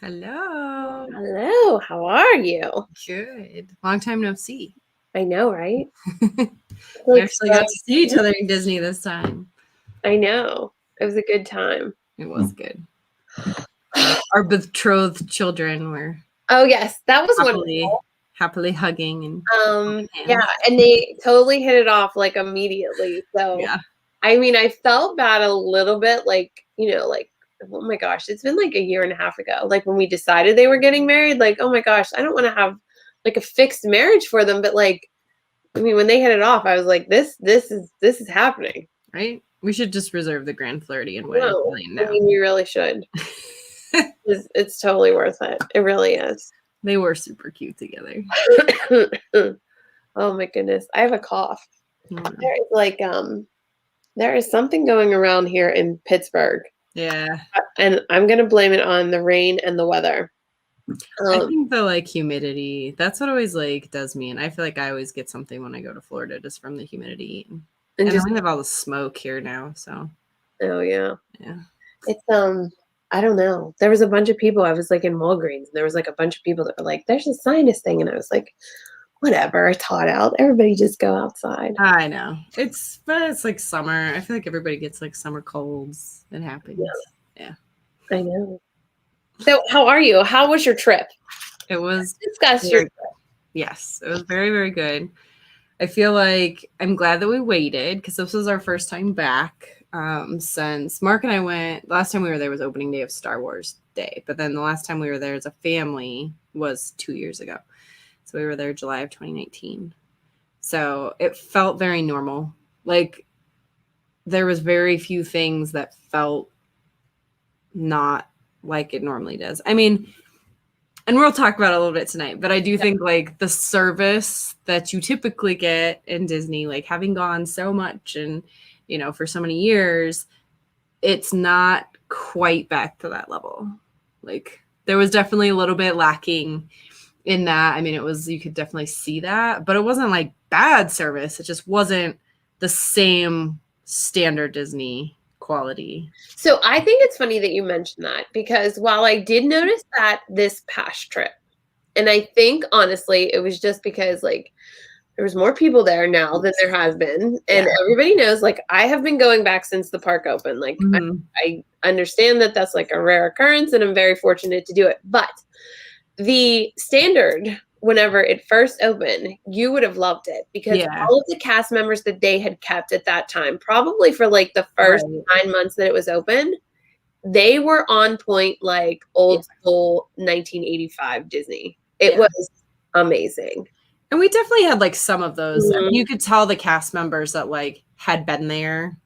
Hello. Hello, how are you? Good. Long time no see. I know, right? We actually got to see each other in Disney this time. I know. It was a good time. It was good. Our betrothed children were Oh yes, that was wonderful. Happily hugging and yeah, and they totally hit it off like immediately. So yeah. I mean, I felt bad a little bit, like, like, oh my gosh, it's been like a year and a half ago. Like when we decided they were getting married, like, oh my gosh, I don't want to have like a fixed marriage for them, but like, I mean, when they hit it off, I was like, this is happening. Right? We should just reserve the grand flirty wedding now. I mean, you really should. It's totally worth it. It really is. They were super cute together. Oh my goodness, I have a cough. There is like there is something going around here in Pittsburgh. Yeah. And I'm gonna blame it on the rain and the weather. I think the like humidity, that's what always like does me. And I feel like I always get something when I go to Florida just from the humidity. And just, we have all the smoke here now, so. Oh yeah. Yeah. It's I don't know. There was a bunch of people. I was like in Walgreens, and there was like a bunch of people that were like, "There's a sinus thing," and I was like, "Whatever, it's hot out. Everybody just go outside." I know but it's like summer. I feel like everybody gets like summer colds. It happens. Yeah. I know. So, how are you? How was your trip? It was. Discuss your trip. Yes, it was very, very good. I feel like I'm glad that we waited because this was our first time back. Since Mark and I went, last time we were there was opening day of Star Wars Day, but then the last time we were there as a family was 2 years ago. So we were there July of 2019. So it felt very normal. Like there was very few things that felt not like it normally does. I mean, and we'll talk about it a little bit tonight, but I do think like the service that you typically get in Disney, like having gone so much and for so many years, it's not quite back to that level. Like there was definitely a little bit lacking in that. I mean, you could definitely see that, but it wasn't like bad service. It just wasn't the same standard Disney quality. So I think it's funny that you mentioned that because while I did notice that this past trip, and I think honestly, it was just because like there was more people there now than there has been. And everybody knows, like, I have been going back since the park opened. Like, I understand that that's like a rare occurrence and I'm very fortunate to do it. But the standard, whenever it first opened, you would have loved it because all of the cast members that they had kept at that time, probably for like the first 9 months that it was open, they were on point, like old school 1985 Disney. It was amazing. And we definitely had like some of those. I mean, you could tell the cast members that like had been there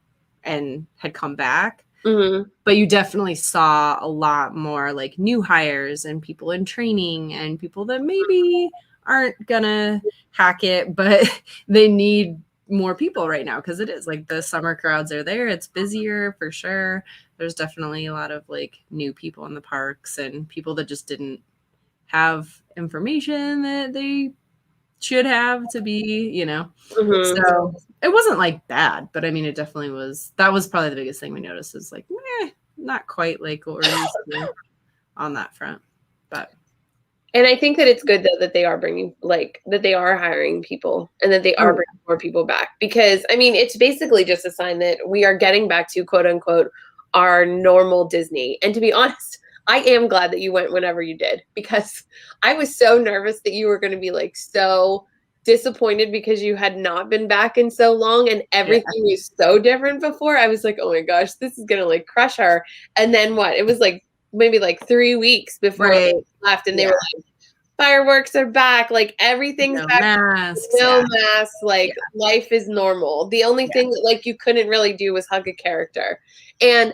and had come back. But you definitely saw a lot more like new hires and people in training and people that maybe aren't gonna hack it, but they need more people right now because it is like the summer crowds are there. It's busier for sure. There's definitely a lot of like new people in the parks and people that just didn't have information that they should have to be, So it wasn't like bad, but I mean, it definitely was. That was probably the biggest thing we noticed is like, not quite like what we're used to on that front. And I think that it's good though that they are that they are hiring people and that they are bringing more people back because I mean, it's basically just a sign that we are getting back to quote unquote our normal Disney. And to be honest, I am glad that you went whenever you did because I was so nervous that you were going to be like so disappointed because you had not been back in so long and everything was so different before. I was like, oh my gosh, this is going to like crush her. And then what? It was like maybe like 3 weeks before they left and they were like, fireworks are back, like everything's back, masks, no masks, like life is normal. The only thing that like you couldn't really do was hug a character. And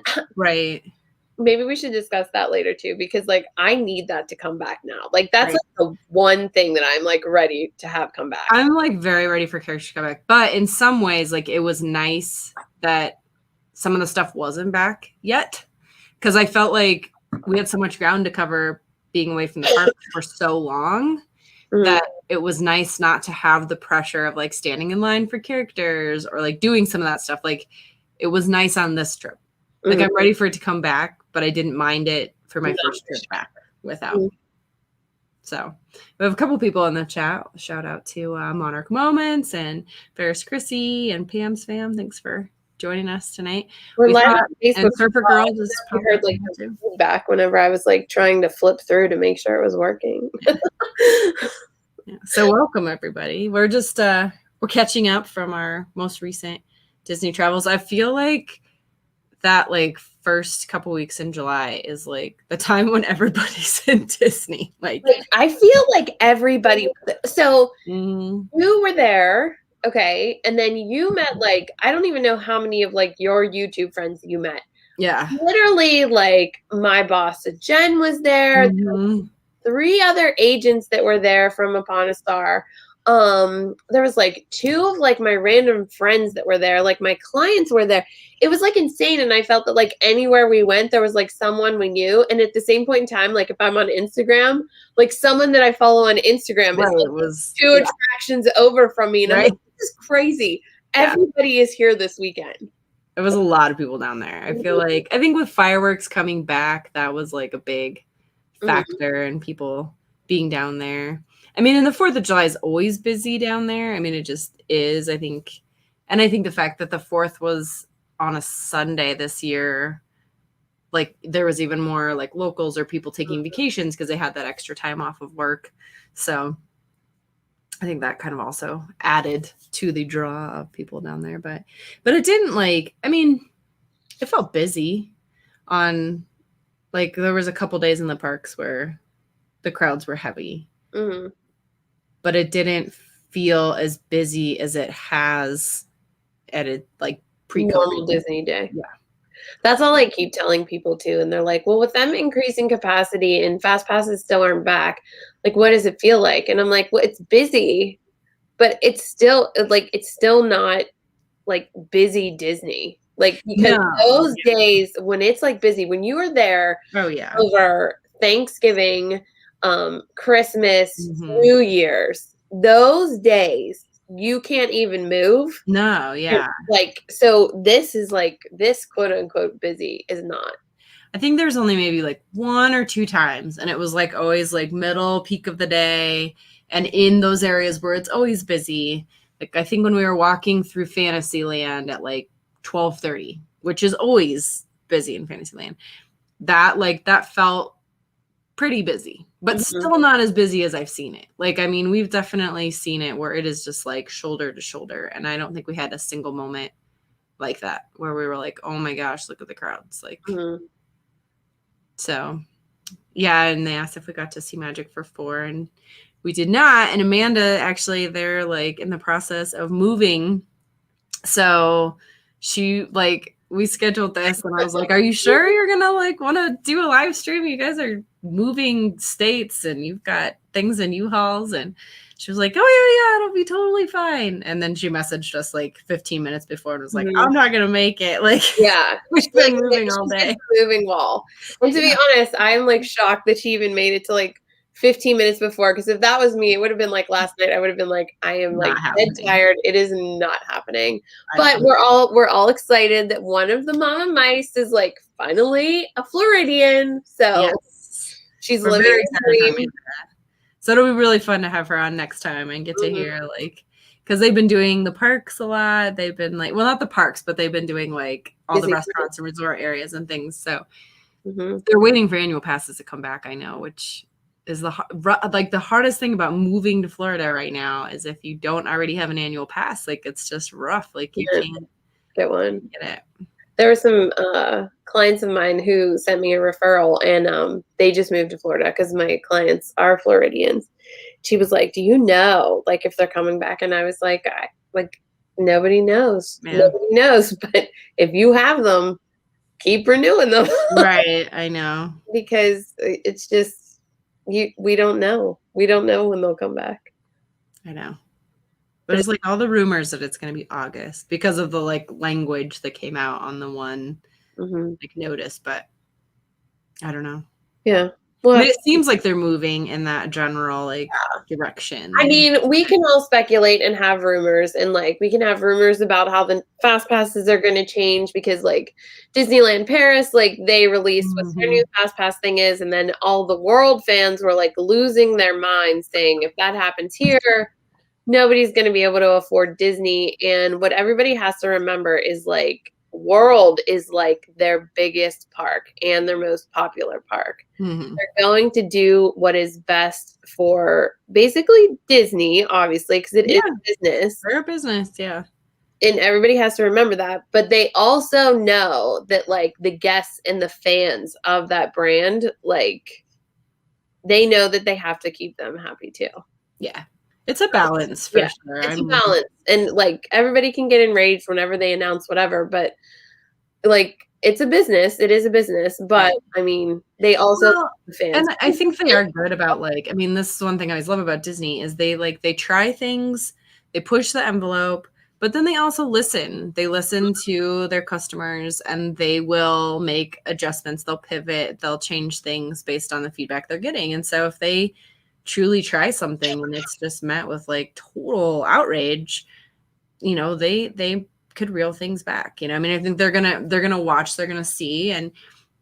maybe we should discuss that later too, because like I need that to come back now. Like that's Right. like the one thing that I'm like ready to have come back. I'm like very ready for characters to come back, but in some ways, like it was nice that some of the stuff wasn't back yet, because I felt like we had so much ground to cover being away from the park for so long that it was nice not to have the pressure of like standing in line for characters or like doing some of that stuff. Like it was nice on this trip. Like I'm ready for it to come back, but I didn't mind it for my first trip back without. So we have a couple people in the chat. Shout out to Monarch Moments and Ferris Chrissy and Pam's fam. Thanks for joining us tonight. We're live on Facebook. And Surfer Girl just heard like feedback whenever I was like trying to flip through to make sure it was working. Yeah. So welcome everybody. We're just we're catching up from our most recent Disney travels. I feel like that like first couple weeks in July is like the time when everybody's in Disney. Like I feel like everybody. So you were there, okay, and then you met like I don't even know how many of like your YouTube friends you met. Yeah, literally like my boss Jen was there. There were 3 other agents that were there from Upon a Star. There was like 2 of like my random friends that were there. Like my clients were there. It was like insane. And I felt that like anywhere we went, there was like someone we knew. And at the same point in time, like if I'm on Instagram, like someone that I follow on Instagram is like was 2 attractions over from me. And I'm like, this is crazy. Everybody is here this weekend. There was a lot of people down there. I feel like, I think with fireworks coming back, that was like a big factor in people being down there. I mean, and the 4th of July is always busy down there. I mean, it just is, I think. And I think the fact that the 4th was on a Sunday this year, like there was even more like locals or people taking vacations because they had that extra time off of work. So I think that kind of also added to the draw of people down there. But it didn't like, I mean, it felt busy on like there was a couple days in the parks where the crowds were heavy. But it didn't feel as busy as it has at a like pre-COVID Disney day. Yeah. That's all I keep telling people too. And they're like, well, with them increasing capacity and fast passes still aren't back, like what does it feel like? And I'm like, well, it's busy, but it's still not like busy Disney. Like because those days when it's like busy, when you were there over Thanksgiving, Christmas, New Year's, those days you can't even move. No, yeah. Like, so this is like this quote unquote busy is not. I think there's only maybe like 1 or 2 times, and it was like always like middle peak of the day, and in those areas where it's always busy. Like I think when we were walking through Fantasyland at like 12:30, which is always busy in Fantasyland, that felt pretty busy, but still not as busy as I've seen it. Like, I mean, we've definitely seen it where it is just like shoulder to shoulder. And I don't think we had a single moment like that where we were like, oh my gosh, look at the crowds. Like, so yeah. And they asked if we got to see Magic for 4 and we did not. And Amanda, actually, they're like in the process of moving. So she like, we scheduled this and I was like, are you sure you're going to like want to do a live stream? You guys are moving states and you've got things in U-Hauls. And she was like, oh yeah, it'll be totally fine. And then she messaged us like 15 minutes before and was like, I'm not going to make it. Like, we've been moving all day. Moving wall. And to be honest, I'm like shocked that she even made it to like 15 minutes before, because if that was me, it would have been like last night. I would have been like, I am like dead tired. It is not happening. But we're all excited that one of the mama mice is like finally a Floridian. So she's living her dream. So it'll be really fun to have her on next time and get to hear like, because they've been doing the parks a lot. They've been like, well, not the parks, but they've been doing like all the restaurants and resort areas and things. So they're waiting for annual passes to come back. I know, which is the hardest thing about moving to Florida right now is if you don't already have an annual pass, like it's just rough. Like you can't get one. Get it. There were some clients of mine who sent me a referral, and they just moved to Florida because my clients are Floridians. She was like, do you know, like, if they're coming back? And I was like, nobody knows. Man. Nobody knows. But if you have them, keep renewing them. Right. I know. Because it's just we don't know. We don't know when they'll come back. I know. There's like all the rumors that it's going to be August because of the like language that came out on the one like notice, but I don't know. Yeah. Well, it seems like they're moving in that general like direction. I mean, we can all speculate and have rumors, and like we can have rumors about how the fast passes are going to change because like Disneyland Paris, like they released what their new fast pass thing is, and then all the world fans were like losing their minds, saying if that happens here, nobody's going to be able to afford Disney. And what everybody has to remember is like World is like their biggest park and their most popular park. They're going to do what is best for basically Disney, obviously, because it is a business. They're a business, yeah. And everybody has to remember that. But they also know that like the guests and the fans of that brand, like they know that they have to keep them happy too. Yeah. It's a balance for sure. It's a balance. And like everybody can get enraged whenever they announce whatever, but like it's a business. It is a business. But I mean, they also the fans. And I think they are good about like, I mean, this is one thing I always love about Disney is they try things, they push the envelope, but then they also listen. They listen to their customers and they will make adjustments. They'll pivot, they'll change things based on the feedback they're getting. And so if they truly try something and it's just met with like total outrage, you know, they could reel things back. You know, I mean, I think they're gonna watch, they're gonna see, and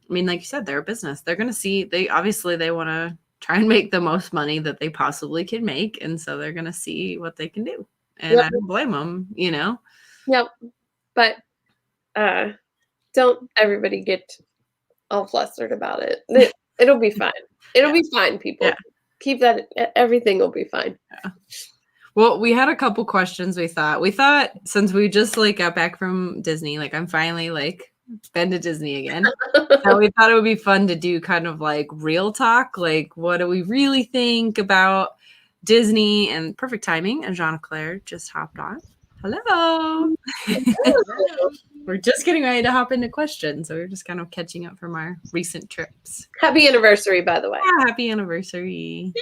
I mean, like you said, they're a business. They're gonna see. They obviously they want to try and make the most money that they possibly can make, and so they're gonna see what they can do. And I don't blame them. You know. Yep. But don't everybody get all flustered about it. It'll be fine. It'll be fine, people. Yeah. Keep that. Everything will be fine. Yeah. Well, we had a couple questions. We thought since we just like got back from Disney, like I'm finally like been to Disney again. So we thought it would be fun to do kind of like real talk. Like, what do we really think about Disney? And perfect timing. And Jean-Claire just hopped on. Hello. We're just getting ready to hop into questions. So we're just kind of catching up from our recent trips. Happy anniversary, by the way. Yeah, happy anniversary.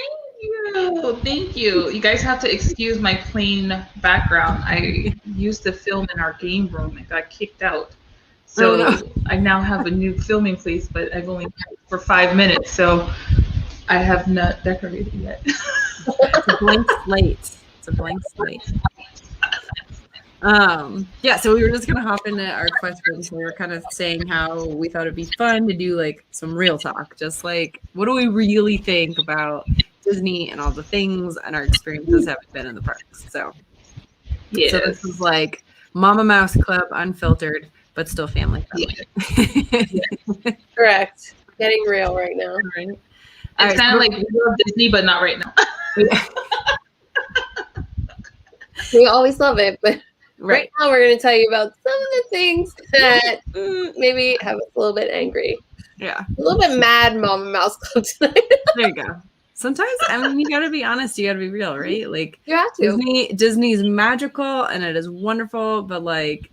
Thank you. You guys have to excuse my plain background. I used to film in our game room and got kicked out. So I now have a new filming place, but I've only had it for 5 minutes. So I have not decorated yet. It's a blank slate. It's a blank slate. Yeah, so we were just gonna hop into our questions. We were kind of saying how we thought it'd be fun to do like some real talk, just like what do we really think about Disney and all the things and our experiences having been in the parks. So so this is like Mama Mouse Club unfiltered, but still family friendly. Correct. Getting real right now. Right. It's kind of like we love Disney, but not right now. We always love it, but right now we're going to tell you about some of the things that maybe have us a little bit angry. Yeah. A little bit mad Mama Mouse Club tonight. There you go. Sometimes, I mean, you got to be honest. You got to be real, right? Like, you have to. Disney's magical and it is wonderful, but like,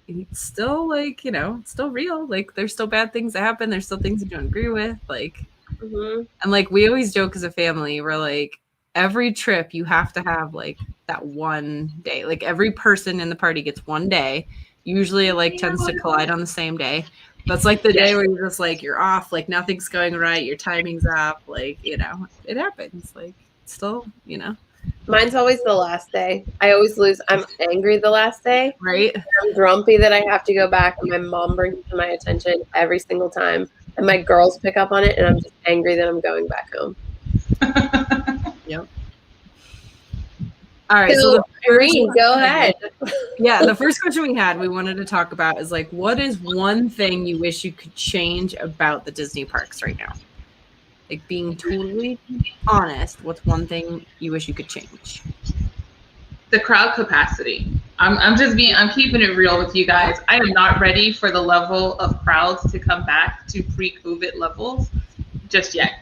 it's still like, you know, it's still real. Like, there's still bad things that happen. There's still things you don't agree with. Like, and like, we always joke as a family, we're like, every trip you have to have like that one day. Like, every person in the party gets one day. Usually it like tends to collide on the same day. That's like the day where you're just like, you're off, like nothing's going right, your timing's off, like, you know, it happens. Like, still, you know. Mine's always the last day. I always lose. I'm angry the last day. Right. I'm grumpy that I have to go back, and my mom brings it to my attention every single time. And my girls pick up on it, and I'm just angry that I'm going back home. Yep. All right, so Irene, go ahead. Yeah, the first question we wanted to talk about is like, what is one thing you wish you could change about the Disney parks right now? Like, being totally honest, what's one thing you wish you could change? The crowd capacity. I'm keeping it real with you guys. I am not ready for the level of crowds to come back to pre-COVID levels just yet.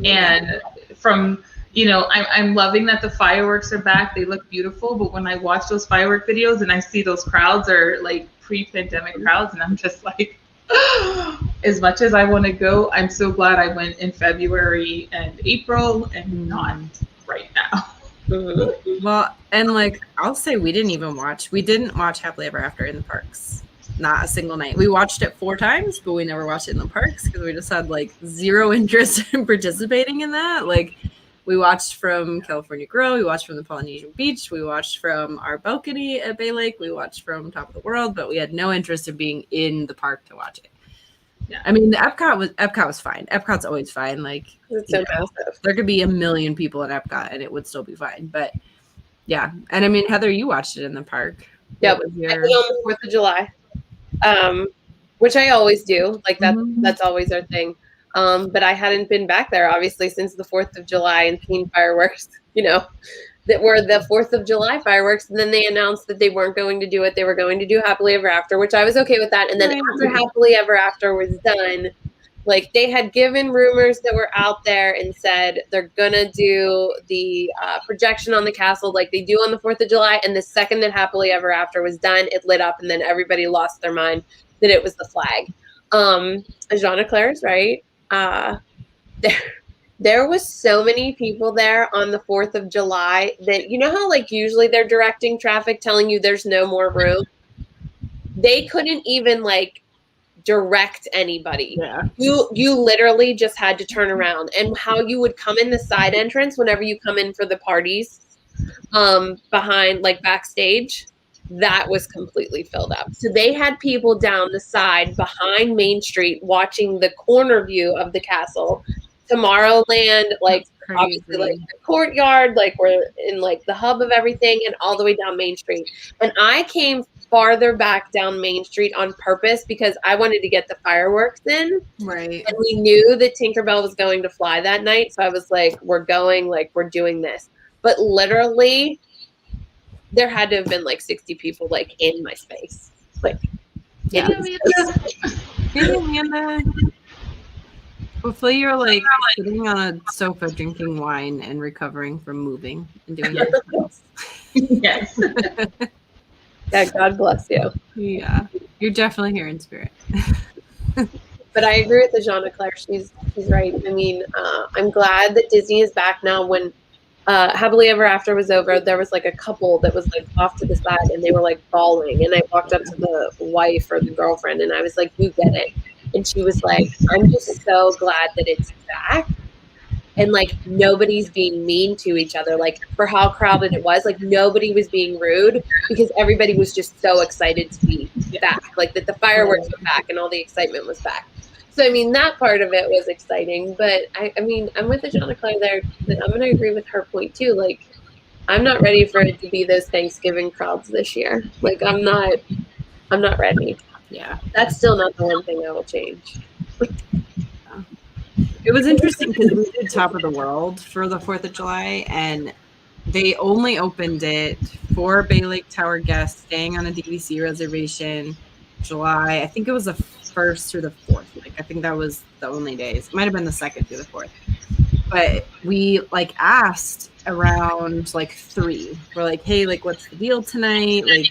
And from I'm loving that the fireworks are back. They look beautiful. But when I watch those firework videos and I see those crowds are like pre-pandemic crowds, and I'm just like, As much as I want to go, I'm so glad I went in February and April and not right now. Mhm. Well, and like I'll say we didn't watch Happily Ever After in the parks. Not a single night. We watched it 4 times, but we never watched it in the parks because we just had like zero interest in participating in that. Like we watched from California Grill, we watched from the Polynesian Beach, we watched from our balcony at Bay Lake, we watched from Top of the World, but we had no interest in being in the park to watch it. Yeah. I mean, the Epcot was fine. Epcot's always fine. Like It's so massive. there could be 1 million people in Epcot and it would still be fine. But yeah, and I mean, Heather, you watched it in the park. Yep. What was I did on the 4th of July, which I always do. Like that's always our thing. But I hadn't been back there obviously since the 4th of July and seen fireworks. You know, that were the 4th of July fireworks, and then they announced that they weren't going to do it. They were going to do Happily Ever After, which I was okay with that. And then after Happily Ever After was done, like they had given rumors that were out there and said they're gonna do the projection on the castle like they do on the 4th of July. And the second that Happily Ever After was done, it lit up, and then everybody lost their mind that it was the flag. Jean Claire's right. There was so many people there on the 4th of July that, you know how like usually they're directing traffic, telling you there's no more room. They couldn't even like direct anybody. Yeah. You literally just had to turn around, and how you would come in the side entrance whenever you come in for the parties, behind like backstage, that was completely filled up. So they had people down the side behind Main Street watching the corner view of the castle. Tomorrowland, like obviously like the courtyard, like we're in like the hub of everything, and all the way down Main Street. And I came farther back down Main Street on purpose because I wanted to get the fireworks in. Right. And we knew that Tinkerbell was going to fly that night. So I was like, we're going, like we're doing this. But literally there had to have been like 60 people like in my space. Like yeah. Hopefully you're like sitting on a sofa drinking wine and recovering from moving and doing everything else. Yes. Yeah, God bless you. Yeah, you're definitely here in spirit. But I agree with the Jean Claire. She's right. I mean, I'm glad that Disney is back now. When Happily Ever After was over, there was like a couple that was like off to the side and they were like bawling. And I walked up to the wife or the girlfriend and I was like, "You get it." And she was like, "I'm just so glad that it's back." And like nobody's being mean to each other. Like for how crowded it was, like nobody was being rude because everybody was just so excited to be back. Like that the fireworks were back and all the excitement was back. So I mean that part of it was exciting. But I mean I'm with the Jean Claire there. I'm gonna agree with her point too. Like I'm not ready for it to be those Thanksgiving crowds this year. Like I'm not ready. Yeah. That's still not the one thing I will change. It was interesting because we did Top of the World for the 4th of July, and they only opened it for Bay Lake Tower guests staying on a DVC reservation July. I think it was the 1st through the 4th. Like I think that was the only days. It might have been the 2nd through the 4th. But we like asked around like 3. We're like, "Hey, like what's the deal tonight? Like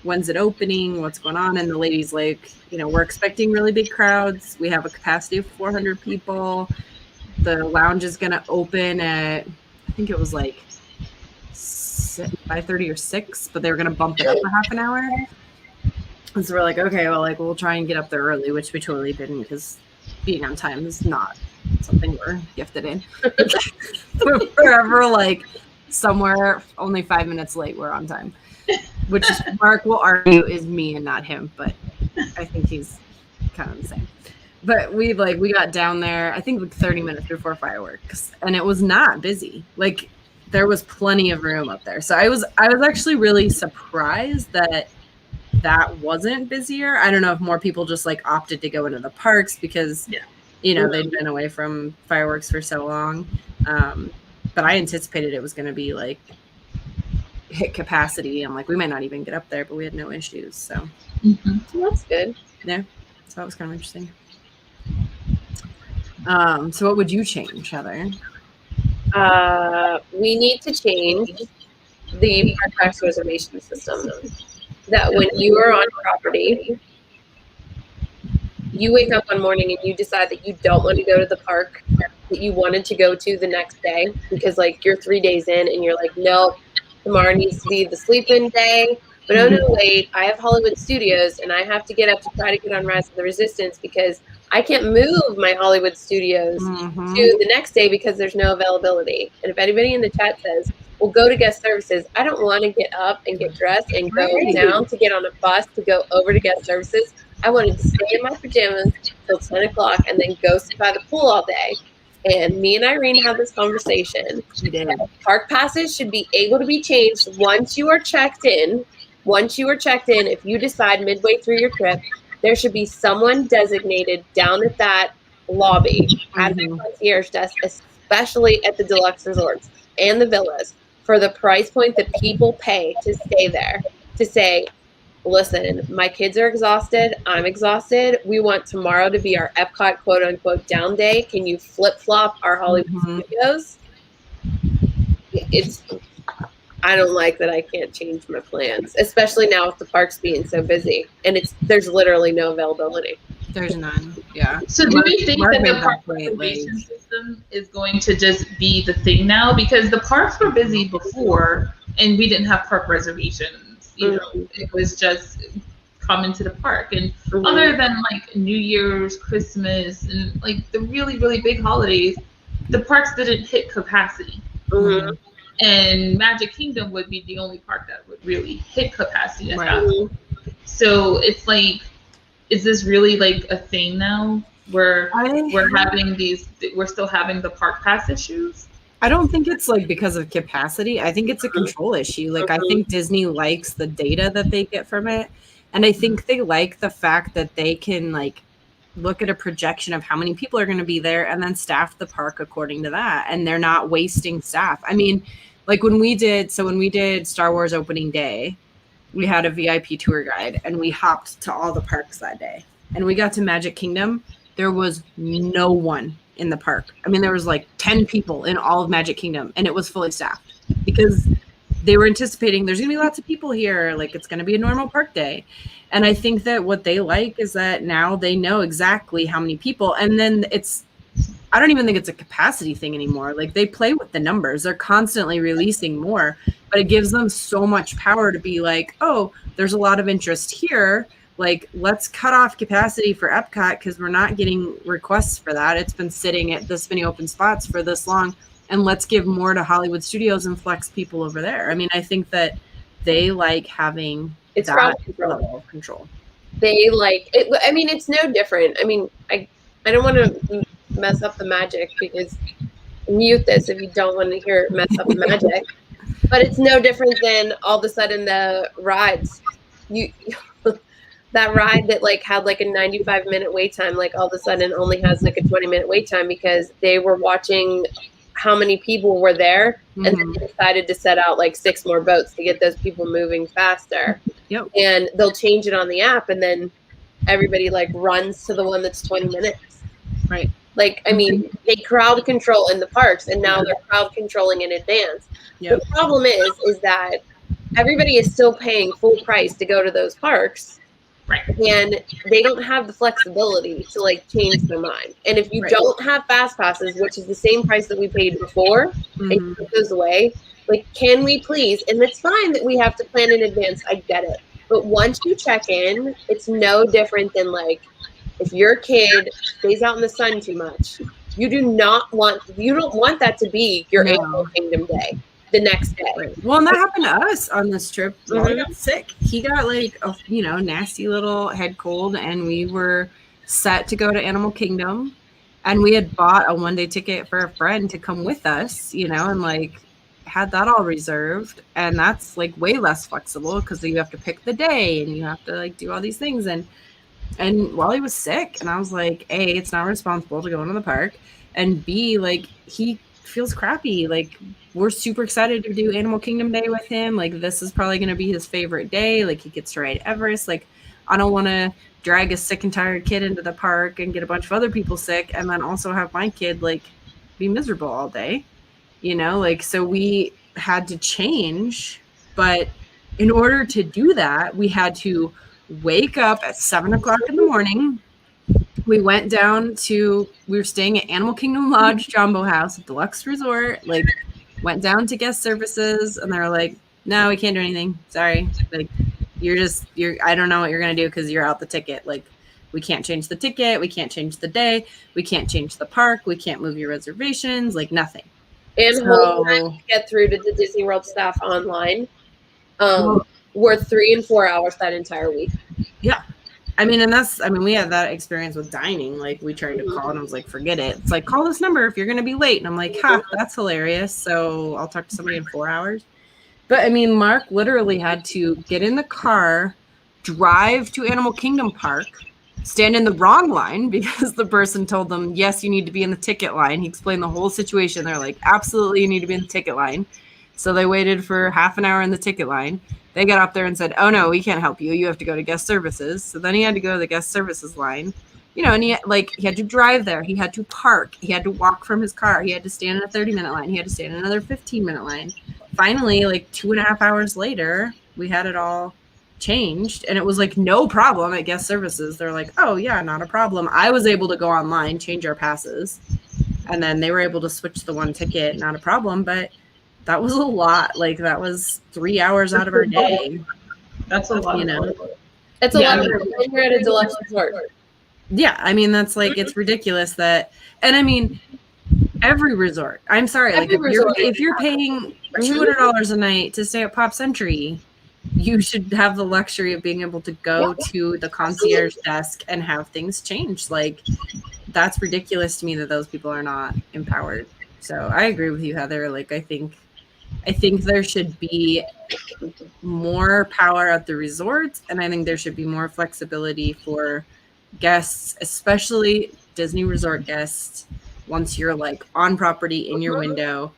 when's it opening? What's going on?" And the lady's like, "You know, we're expecting really big crowds. We have a capacity of 400 people. The lounge is going to open at," I think it was like 5:30 or 6, but they were going to bump it up a half an hour. And so we're like, okay, well, like we'll try and get up there early, which we totally didn't because being on time is not something we're gifted in. We're forever like somewhere only 5 minutes late, we're on time. Which is, Mark will argue is me and not him, but I think he's kind of the same. But we got down there, I think like 30 minutes before fireworks, and it was not busy. Like there was plenty of room up there. So I was actually really surprised that wasn't busier. I don't know if more people just like opted to go into the parks because you know they'd been away from fireworks for so long. But I anticipated it was going to be like hit capacity. I'm like, we might not even get up there, but we had no issues. So Well, that's good. Yeah. So that was kind of interesting. So what would you change, Heather? We need to change the park pass reservation system. That when you are on property, you wake up one morning and you decide that you don't want to go to the park that you wanted to go to the next day because like you're 3 days in and you're like, no, tomorrow needs to be the sleep-in day. But oh no, wait, I have Hollywood Studios and I have to get up to try to get on Rise of the Resistance because I can't move my Hollywood Studios to the next day because there's no availability. And if anybody in the chat says, well, go to guest services, I don't want to get up and get dressed and go down to get on a bus to go over to guest services. I wanted to stay in my pajamas till 10 o'clock and then go sit by the pool all day. And me and Irene had this conversation. Park passes should be able to be changed once you are checked in. Once you are checked in, if you decide midway through your trip, there should be someone designated down at that lobby at the concierge desk, especially at the deluxe resorts and the villas, for the price point that people pay to stay there, to say, listen, my kids are exhausted. I'm exhausted. We want tomorrow to be our Epcot quote unquote down day. Can you flip flop our Hollywood Studios? I don't like that I can't change my plans, especially now with the parks being so busy and there's literally no availability. There's none. Yeah. So do we think that the park reservation system is going to just be the thing now? Because the parks were busy before and we didn't have park reservations. You know, it was just coming to the park. And other than like New Year's, Christmas, and like the really, really big holidays, the parks didn't hit capacity. And Magic Kingdom would be the only park that would really hit capacity at that point. So it's like, is this really like a thing now where we're still having the park pass issues? I don't think it's like because of capacity. I think it's a control issue. Like I think Disney likes the data that they get from it. And I think they like the fact that they can like look at a projection of how many people are going to be there and then staff the park according to that. And they're not wasting staff. I mean, like when we did Star Wars opening day, we had a VIP tour guide and we hopped to all the parks that day. And we got to Magic Kingdom. There was no one in the park. I mean, there was like 10 people in all of Magic Kingdom and it was fully staffed because they were anticipating there's going to be lots of people here. Like it's going to be a normal park day. And I think that what they like is that now they know exactly how many people. And then I don't even think it's a capacity thing anymore. Like they play with the numbers. They're constantly releasing more, but it gives them so much power to be like, oh, there's a lot of interest here. Like, let's cut off capacity for Epcot because we're not getting requests for that. It's been sitting at this many open spots for this long. And let's give more to Hollywood Studios and flex people over there. I mean, I think that they like having that level of control. They like it. I mean, it's no different. I mean, I don't want to mess up the magic because mute this if you don't want to hear it mess up the magic. But it's no different than all of a sudden the rides. That ride that like had like a 95-minute wait time, like all of a sudden only has like a 20-minute wait time because they were watching how many people were there and then they decided to set out like 6 more boats to get those people moving faster. And they'll change it on the app and then everybody like runs to the one that's 20 minutes. Right. Like, I mean, they crowd control in the parks and now they're crowd controlling in advance. The problem is that everybody is still paying full price to go to those parks. Right. And they don't have the flexibility to like change their mind. And if you don't have fast passes, which is the same price that we paid before, and you put those away, like, can we please? And it's fine that we have to plan in advance. I get it. But once you check in, it's no different than like if your kid stays out in the sun too much, you don't want that to be your Animal Kingdom day. The next day. Well, and that happened to us on this trip. He got sick. He got like a nasty little head cold, and we were set to go to Animal Kingdom, and we had bought a 1-day ticket for a friend to come with us, and like had that all reserved, and that's like way less flexible because you have to pick the day and you have to like do all these things, and while he was sick, and I was like, A, it's not responsible to go into the park, and B, like he feels crappy. Like we're super excited to do Animal Kingdom Day with him. Like this is probably going to be his favorite day. Like he gets to ride Everest. Like I don't want to drag a sick and tired kid into the park and get a bunch of other people sick and then also have my kid like be miserable all day, like, so we had to change. But in order to do that, we had to wake up at 7 o'clock in the morning, we went down to, we were staying at Animal Kingdom Lodge Jumbo House at Deluxe Resort, like went down to guest services and they were like, no, we can't do anything. Sorry. Like I don't know what you're going to do because you're out the ticket. Like we can't change the ticket. We can't change the day. We can't change the park. We can't move your reservations, like nothing. And whole time to get through to the Disney World staff online were 3 and 4 hours that entire week. Yeah. I mean, we had that experience with dining. Like we tried to call and I was like, forget it. It's like, call this number if you're going to be late. And I'm like, that's hilarious. So I'll talk to somebody in 4 hours. But I mean, Mark literally had to get in the car, drive to Animal Kingdom Park, stand in the wrong line because the person told them, yes, you need to be in the ticket line. He explained the whole situation. They're like, absolutely, you need to be in the ticket line. So they waited for half an hour in the ticket line. They got up there and said, oh, no, we can't help you. You have to go to guest services. So then he had to go to the guest services line, and he had to drive there. He had to park. He had to walk from his car. He had to stand in a 30-minute line. He had to stand in another 15-minute line. Finally, like 2.5 hours later, we had it all changed and it was like no problem at guest services. They're like, oh yeah, not a problem. I was able to go online, change our passes, and then they were able to switch the one ticket, not a problem. But that was a lot. Like that was 3 hours out of our day. That's a lot. It's a lot of when you're at a deluxe resort. Yeah, I mean that's like it's ridiculous that, and I mean every resort. I'm sorry, like if you're paying $200 a night to stay at Pop Century, you should have the luxury of being able to go to the concierge desk and have things changed. Like that's ridiculous to me that those people are not empowered. So I agree with you, Heather. Like I think there should be more power at the resorts, and I think there should be more flexibility for guests, especially Disney resort guests. Once you're like on property in your window,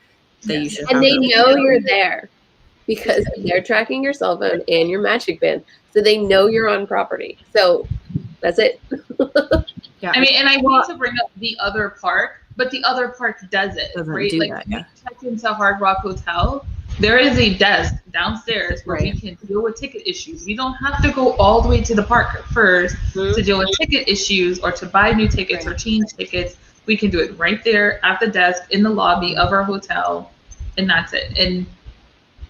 that you should. And they know you're there because they're tracking your cell phone and your Magic Band, so they know you're on property. So that's it. Yeah. I mean, and I want to bring up the other park, but the other park doesn't right? Do like that, we check into Hard Rock Hotel. There is a desk downstairs where we can deal with ticket issues. We don't have to go all the way to the park first to deal with ticket issues or to buy new tickets or change tickets. We can do it right there at the desk in the lobby of our hotel, and that's it. And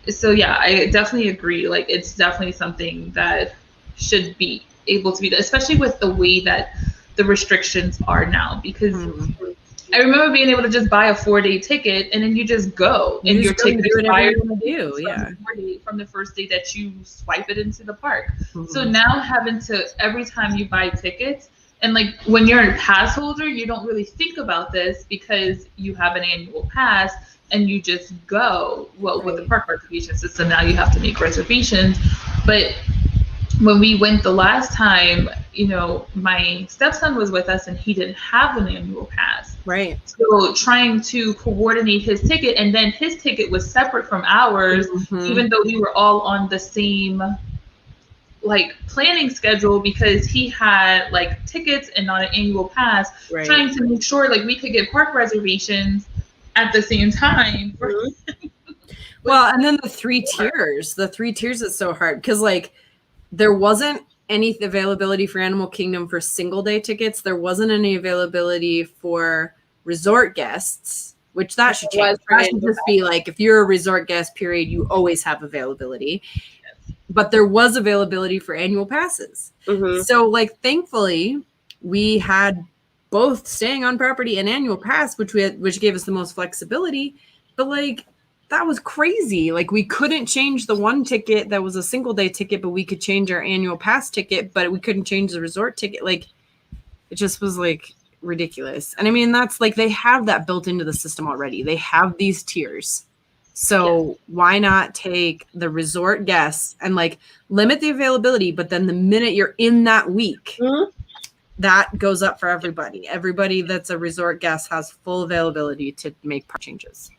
so, yeah, I definitely agree. Like, it's definitely something that should be able to be done, especially with the way that the restrictions are now. Because I remember being able to just buy a 4-day ticket and then you just go and your ticket expires from the first day that you swipe it into the park. So now having to, every time you buy tickets, and like when you're a pass holder, you don't really think about this because you have an annual pass and you just go. Well, with the park reservation system, now you have to make reservations. But when we went the last time, my stepson was with us and he didn't have an annual pass. Right. So trying to coordinate his ticket, and then his ticket was separate from ours, even though we were all on the same planning schedule, because he had tickets and not an annual pass, trying to make sure we could get park reservations at the same time. Well, and then the three tiers is so hard because there wasn't any availability for Animal Kingdom for single day tickets. There wasn't any availability for resort guests, which that should change. That should just be if you're a resort guest, period, you always have availability. But there was availability for annual passes. So thankfully we had both staying on property and annual pass, which gave us the most flexibility. But that was crazy. We couldn't change the one ticket that was a single day ticket, but we could change our annual pass ticket, but we couldn't change the resort ticket. It just was ridiculous. And I mean, that's they have that built into the system already. They have these tiers. So why not take the resort guests and limit the availability, but then the minute you're in that week, that goes up for everybody. Everybody that's a resort guest has full availability to make part changes.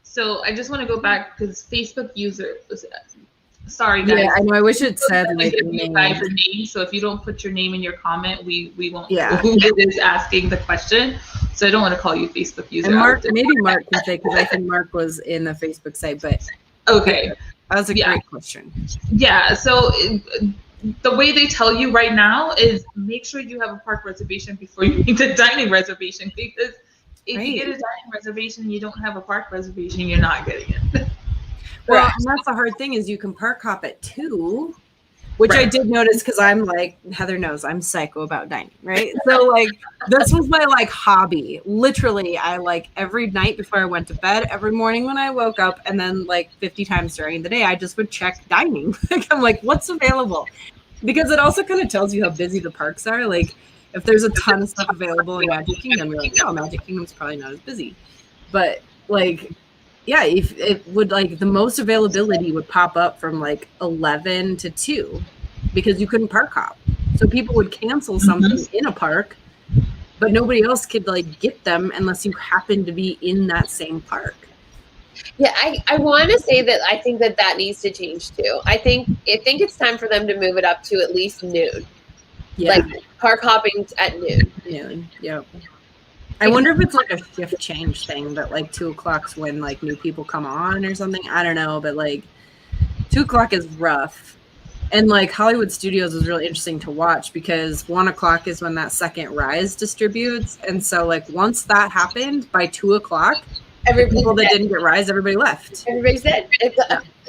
So I just want to go back because Facebook users, sorry guys. Yeah, I know. I wish it said you guys your name. So if you don't put your name in your comment, we won't know who it is asking the question. So I don't want to call you Facebook user. And maybe Mark can say, because I think Mark was in the Facebook site, but okay. That was a great question. Yeah. So the way they tell you right now is make sure you have a park reservation before you make the dining reservation, because if you get a dining reservation and you don't have a park reservation, you're not getting it. Well, and that's the hard thing is you can park hop at 2, which I did notice because I'm like, Heather knows I'm psycho about dining, right? So like this was my like hobby. Literally, I like every night before I went to bed, every morning when I woke up, and then like 50 times during the day, I just would check dining. Like I'm like, what's available? Because it also kind of tells you how busy the parks are. Like if there's a ton of stuff available in Magic Kingdom, you're like, no, Magic Kingdom's probably not as busy. But like, yeah, if it would like the most availability would pop up from like 11 to 2 because you couldn't park hop. So people would cancel something in a park, but nobody else could like get them unless you happened to be in that same park. Yeah, I want to say that I think that needs to change too. I think it's time for them to move it up to at least noon. Yeah. Like park hopping at noon. Noon, yep. I wonder if it's like a shift change thing that like 2 o'clock's when like new people come on or something. I don't know, but like 2 o'clock is rough. And like Hollywood Studios is really interesting to watch because 1 o'clock is when that second rise distributes. And so like once that happened by 2 o'clock, people that didn't get rise, everybody left. Everybody's dead.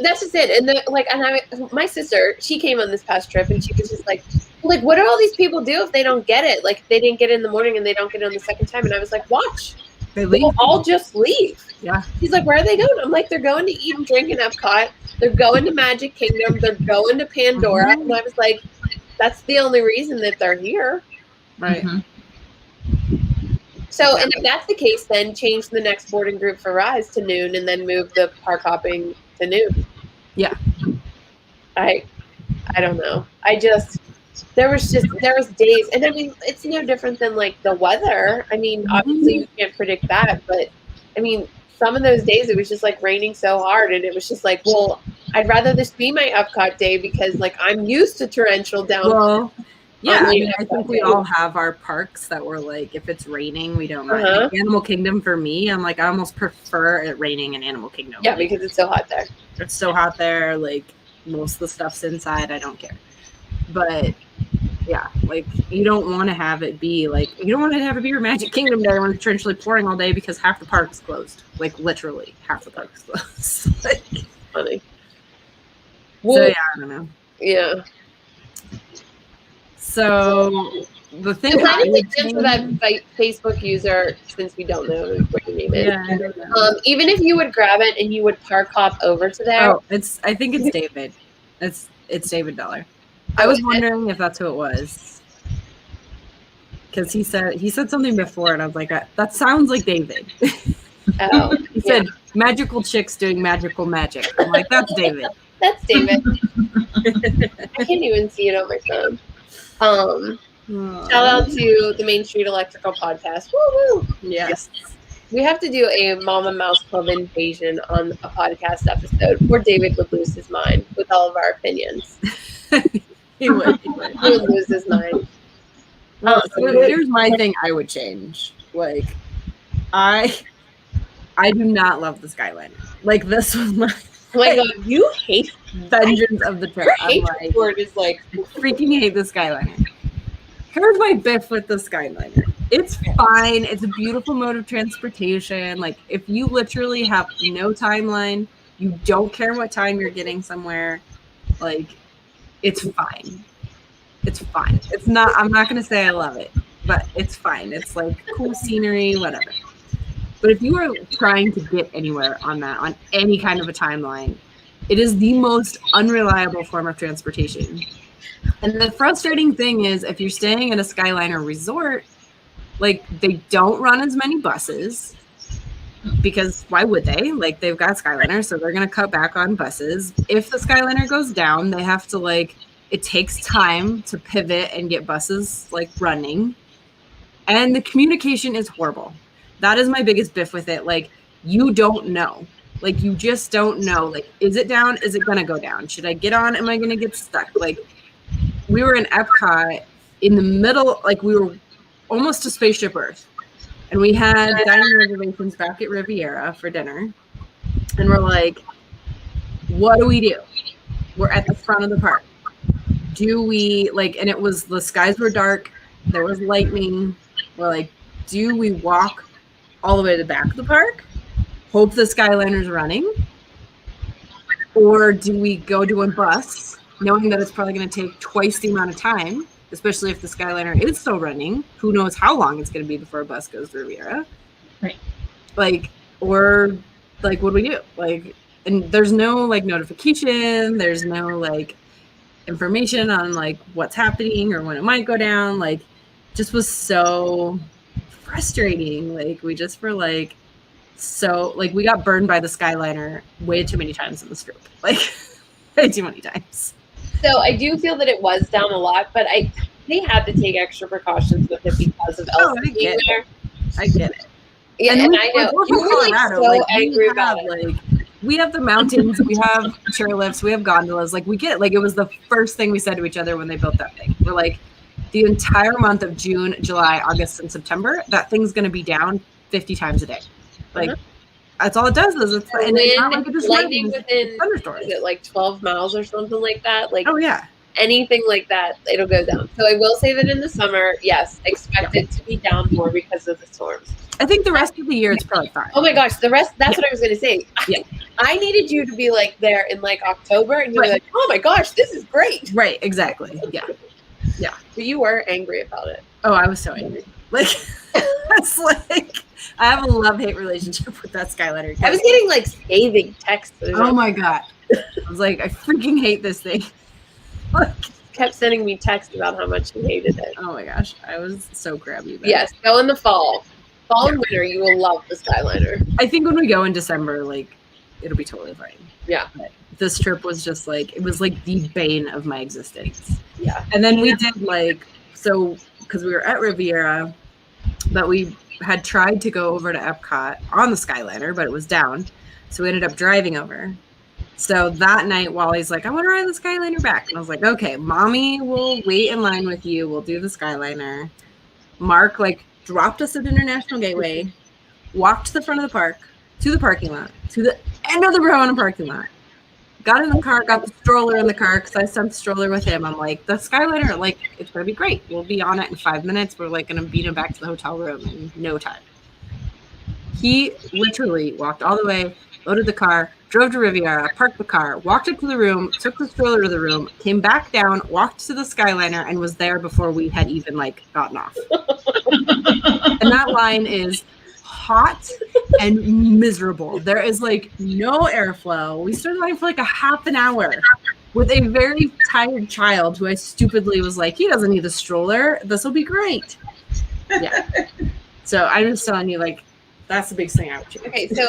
That's just it. And my sister, she came on this past trip and she was just like, what do all these people do if they don't get it? Like they didn't get it in the morning and they don't get it on the second time. And I was like, watch. They will all just leave. Yeah. She's like, where are they going? I'm like, they're going to eat and drink in Epcot. They're going to Magic Kingdom. They're going to Pandora. And I was like, that's the only reason that they're here. Right. So, and if that's the case, then change the next boarding group for Rise to noon and then move the park hopping to noon. Yeah. I don't know. There was days, and I mean, it's no different than like the weather. I mean, obviously you can't predict that, but I mean, some of those days it was just like raining so hard, and it was just like, well, I'd rather this be my Epcot day because like I'm used to torrential down. Well, yeah, I mean, I think we all have our parks that were like, if it's raining, we don't mind. Like Animal Kingdom for me, I'm like, I almost prefer it raining in Animal Kingdom. Yeah, because it's so hot there. It's so hot there. Like most of the stuff's inside. I don't care. But yeah, like you don't want to have it be like, you don't want to have it be your Magic Kingdom day when it's torrentially pouring all day because half the park's closed. Like literally half the park's closed. Like, funny. Well, so yeah, I don't know. Yeah. So the thing for that Facebook user, since we don't know what your name is, even if you would grab it and you would park hop over to there. Oh, I think it's David. It's David Dollar. I was wondering if that's who it was. Because he said something before and I was like, that sounds like David. Oh. He said magical chicks doing magical magic. I'm like, that's David. That's David. I can't even see it on my phone. Shout out to the Main Street Electrical Podcast. Woo woo! Yes. We have to do a Mama Mouse Club invasion on a podcast episode where David would lose his mind with all of our opinions. He would lose his mind. Well, so here's my thing I would change. Like, I do not love the Skyliner. Like, this was my... Oh my God, you hate Vengeance of the Trip. Your hate word is like... freaking hate the Skyliner. Here's my biff with the Skyliner. It's fine. It's a beautiful mode of transportation. Like, if you literally have no timeline, you don't care what time you're getting somewhere, like, it's fine. It's fine. It's not, I'm not going to say I love it, but it's fine. It's like cool scenery, whatever. But if you are trying to get anywhere on any kind of a timeline, it is the most unreliable form of transportation. And the frustrating thing is if you're staying at a Skyliner resort, like they don't run as many buses because why would they? Like they've got Skyliner, so they're going to cut back on buses. If the Skyliner goes down, they have to like, it takes time to pivot and get buses like running. And the communication is horrible. That is my biggest biff with it. Like you don't know. Like you just don't know. Like, is it down? Is it going to go down? Should I get on? Am I going to get stuck? Like we were in Epcot in the middle, like we were almost to Spaceship Earth. And we had dining reservations back at Riviera for dinner. And we're like, what do? We're at the front of the park. do we like, and it was, the skies were dark, there was lightning. We're like, do we walk all the way to the back of the park, hope the Skyliner's running, or do we go to a bus knowing that it's probably going to take twice the amount of time, especially if the Skyliner is still running? Who knows how long it's going to be before a bus goes to Riviera? Right. Like, or like, what do we do? Like, and there's no like notification, there's no like information on like what's happening or when it might go down. Like, just was so frustrating. Like, we just were like, so like, we got burned by the Skyliner way too many times in this group, like way too many times. So I do feel that it was down a lot, but they had to take extra precautions with it because of Elsa being there. I get it. Yeah, and I know you were like so angry about it. Like, we have the mountains, we have chairlifts, we have gondolas. Like, we get it. Like, it was the first thing we said to each other when they built that thing. We're like, the entire month of June, July, August, and September, that thing's going to be down 50 times a day. Like, that's all it does. Is it's and it's not like it's lightning within thunderstorms. Is it like 12 miles or something like that? Like, oh yeah, anything like that, it'll go down. So I will say that in the summer, yes, expect it to be down more because of the storms. I think the rest of the year it's probably fine. Oh my gosh, the rest, that's what I was going to say. Yeah. I needed you to be like there in like October and you're like, oh my gosh, this is great. Right, exactly. Yeah. Yeah. But you were angry about it. Oh, I was so angry. Like, it's like, I have a love-hate relationship with that Skyliner. I was getting like scathing texts. Oh my God. I was like, I freaking hate this thing. Like, kept sending me texts about how much he hated it. Oh my gosh. I was so crabby about Yes, go in the fall. Fall and winter, you will love the Skyliner. I think when we go in December, like, it'll be totally fine. Yeah. But this trip was just like, it was like the bane of my existence. Yeah. And then we did like, so, because we were at Riviera, but we had tried to go over to Epcot on the Skyliner, but it was down. So we ended up driving over. So that night, Wally's like, I want to ride the Skyliner back. And I was like, okay, mommy will wait in line with you. We'll do the Skyliner. Mark, like, dropped us at International Gateway, walked to the front of the park, to the parking lot, to the end of the row in a parking lot. Got in the car, got the stroller in the car because I sent the stroller with him. I'm like, the Skyliner, like, it's going to be great. We'll be on it in 5 minutes. We're like going to beat him back to the hotel room in no time. He literally walked all the way, loaded the car, drove to Riviera, parked the car, walked up to the room, took the stroller to the room, came back down, walked to the Skyliner, and was there before we had even, like, gotten off. And that line is hot and miserable. There is like no airflow. We stood in line for like a half an hour with a very tired child who I stupidly was like, he doesn't need a stroller. This will be great. Yeah. So I'm just telling you, like, that's the biggest thing I would choose. Okay, so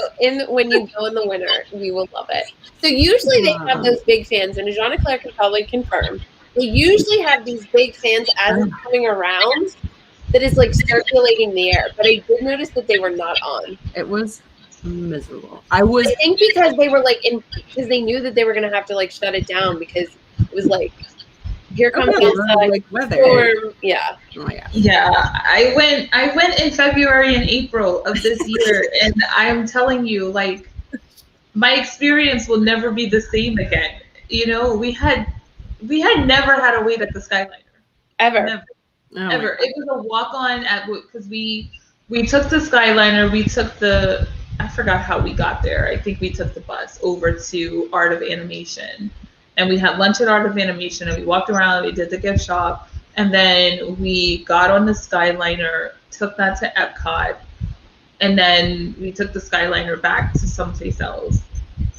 when you go in the winter, you will love it. So usually they have those big fans, and Jean Claire can probably confirm. They usually have these big fans as it's coming around that is like circulating the air. But I did notice that they were not on. It was miserable. I think because they were like because they knew that they were gonna have to like shut it down because it was like here comes like weather. Storm. Yeah. Oh my God. Yeah. I went in February and April of this year, and I'm telling you, like, my experience will never be the same again. You know, we had never had to wait at the Skyliner. Ever. Never. Oh, ever. It was a walk on at because we took the Skyliner, we took I forgot how we got there. I think we took the bus over to Art of Animation, and we had lunch at Art of Animation, and we walked around, we did the gift shop, and then we got on the Skyliner, took that to Epcot, and then we took the Skyliner back to someplace else.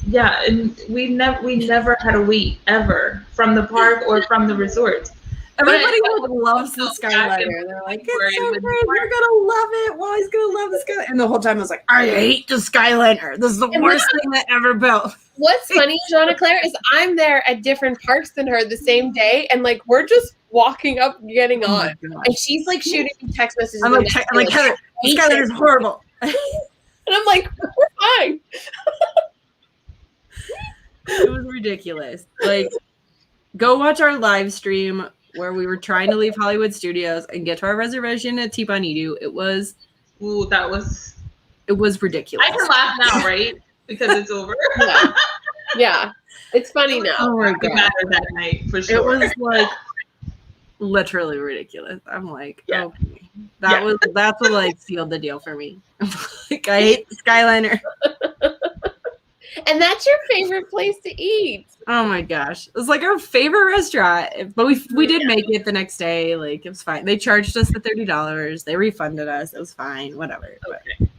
Yeah, and we never had to wait ever from the park or from the resort. Everybody loves the Skyliner. They're like, it's so great. You're gonna love it. Wally's gonna love the Skyliner. And the whole time I was like, I hate the Skyliner. This is the worst thing that ever built. What's funny, Jean Claire, is I'm there at different parks than her the same day, and like we're just walking up, getting on, and she's like shooting text messages. I'm like, Heather, the Skyliner's horrible. And I'm like, we're fine. It was ridiculous. Like, go watch our live stream where we were trying to leave Hollywood Studios and get to our reservation at Tipanidu. It was ridiculous. I can laugh now, right? Because it's over. Yeah. It's funny now. Oh my It god, mattered that night for it sure. was like literally ridiculous. I'm like, Yeah. okay, Yeah. that's what like sealed the deal for me. Like, I hate the Skyliner. And that's your favorite place to eat. Oh my gosh, it was like our favorite restaurant, but we did make it the next day. Like, it was fine. They charged us the $30. They refunded us. It was fine. Whatever. But Okay.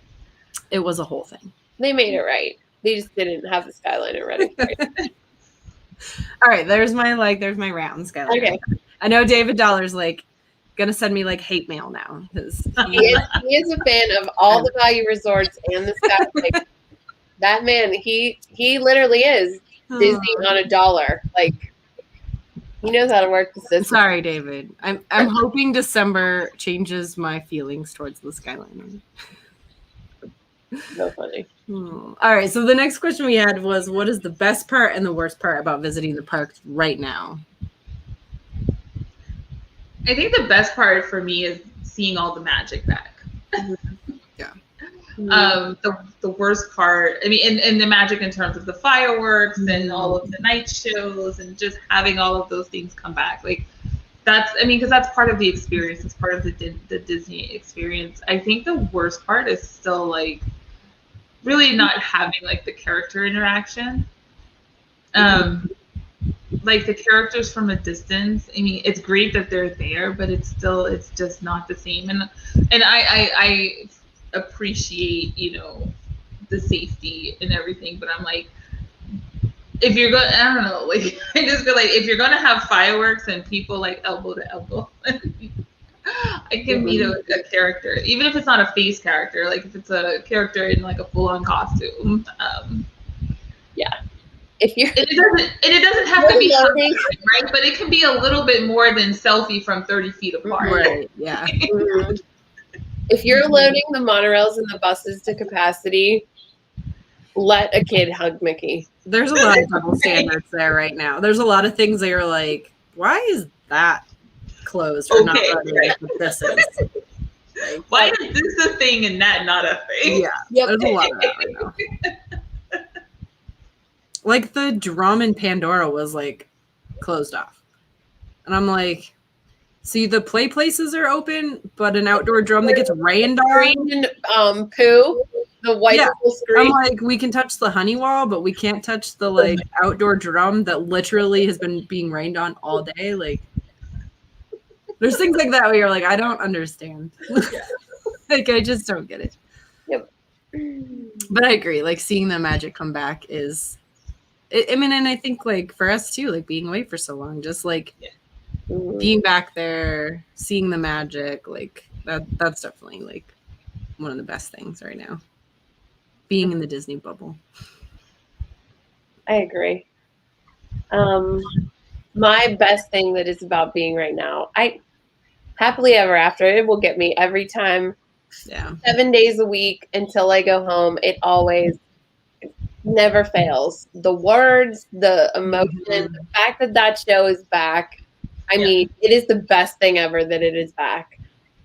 it was a whole thing. They made it right. They just didn't have the Skyliner ready. All right, there's my rant on Skyliner. Okay. I know David Dollar's like gonna send me like hate mail now because He is a fan of all the value resorts and the Sky. Like, that man, he literally is Disney on a dollar. Like, he knows how to work the system. Sorry, David. I'm hoping December changes my feelings towards the Skyliner. So funny. All right, so the next question we had was, what is the best part and the worst part about visiting the parks right now? I think the best part for me is seeing all the magic back. Yeah. The worst part, I mean, and the magic in terms of the fireworks and all of the night shows and just having all of those things come back. Like, that's, I mean, because that's part of the experience. It's part of the Disney experience. I think the worst part is still like really not having like the character interaction. Like the characters from a distance. I mean, it's great that they're there, but it's just not the same. And I appreciate, you know, the safety and everything, but I'm like, if you're going, I don't know, like, I just feel like if you're gonna have fireworks and people like elbow to elbow, I can meet a character, even if it's not a face character, like if it's a character in like a full-on costume. Yeah. If you're, it doesn't have to be right, but it can be a little bit more than selfie from 30 feet apart. Right. Yeah. If you're loading the monorails and the buses to capacity, let a kid hug Mickey. There's a lot of double standards there right now. There's a lot of things that you're like, why is that closed or not running? Right. But this is. Like, why is this a thing and that not a thing? Yeah. Yep. There's a lot of that right now. Like the drum in Pandora was like closed off. And I'm like, see, the play places are open, but an outdoor drum that gets rained on. Green poo, the white screen. I'm like, we can touch the honey wall, but we can't touch the like outdoor drum that literally has been being rained on all day. Like, there's things like that where you're like, I don't understand. Like, I just don't get it. Yep. But I agree. Like, seeing the magic come back is, I mean, and I think like for us too, like being away for so long, just like being back there, seeing the magic, like that's definitely like one of the best things right now. Being in the Disney bubble. I agree. My best thing that is about being right now, I happily ever after, it will get me every time. Yeah. 7 days a week until I go home. It always never fails. The words, the emotion, the fact that that show is back. I mean, it is the best thing ever that it is back.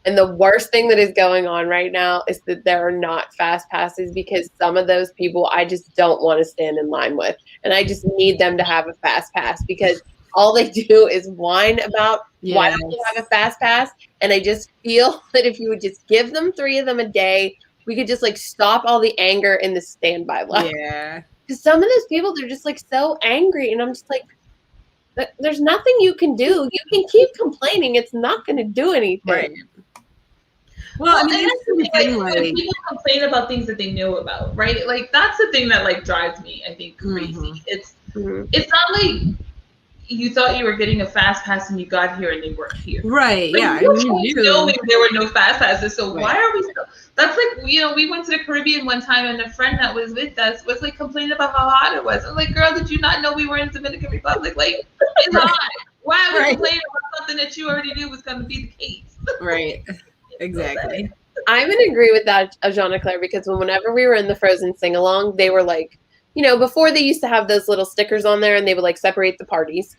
And the worst thing that is going on right now is that there are not fast passes because some of those people I just don't want to stand in line with. And I just need them to have a fast pass because all they do is whine about why don't you have a fast pass. And I just feel that if you would just give them 3 of them a day, we could just like stop all the anger in the standby line. Yeah. Because some of those people, they're just like so angry. And I'm just like, there's nothing you can do. You can keep complaining. It's not going to do anything. Right. Well, I mean, that's the thing, like, when people complain about things that they know about, right? Like, that's the thing that like drives me, I think, crazy. It's not like you thought you were getting a fast pass and you got here and they weren't here. Right. Like, Yeah. knowing there were no fast passes. So why are we still? That's like, you know, we went to the Caribbean one time and a friend that was with us was like complaining about how hot it was. I'm like, girl, did you not know we were in Dominican Republic? Like, it's hot. Why are we complaining about something that you already knew was going to be the case? Right. Exactly. I'm going to agree with that, Jean Claire, because whenever we were in the Frozen sing-along, they were like, you know, before they used to have those little stickers on there and they would like separate the parties.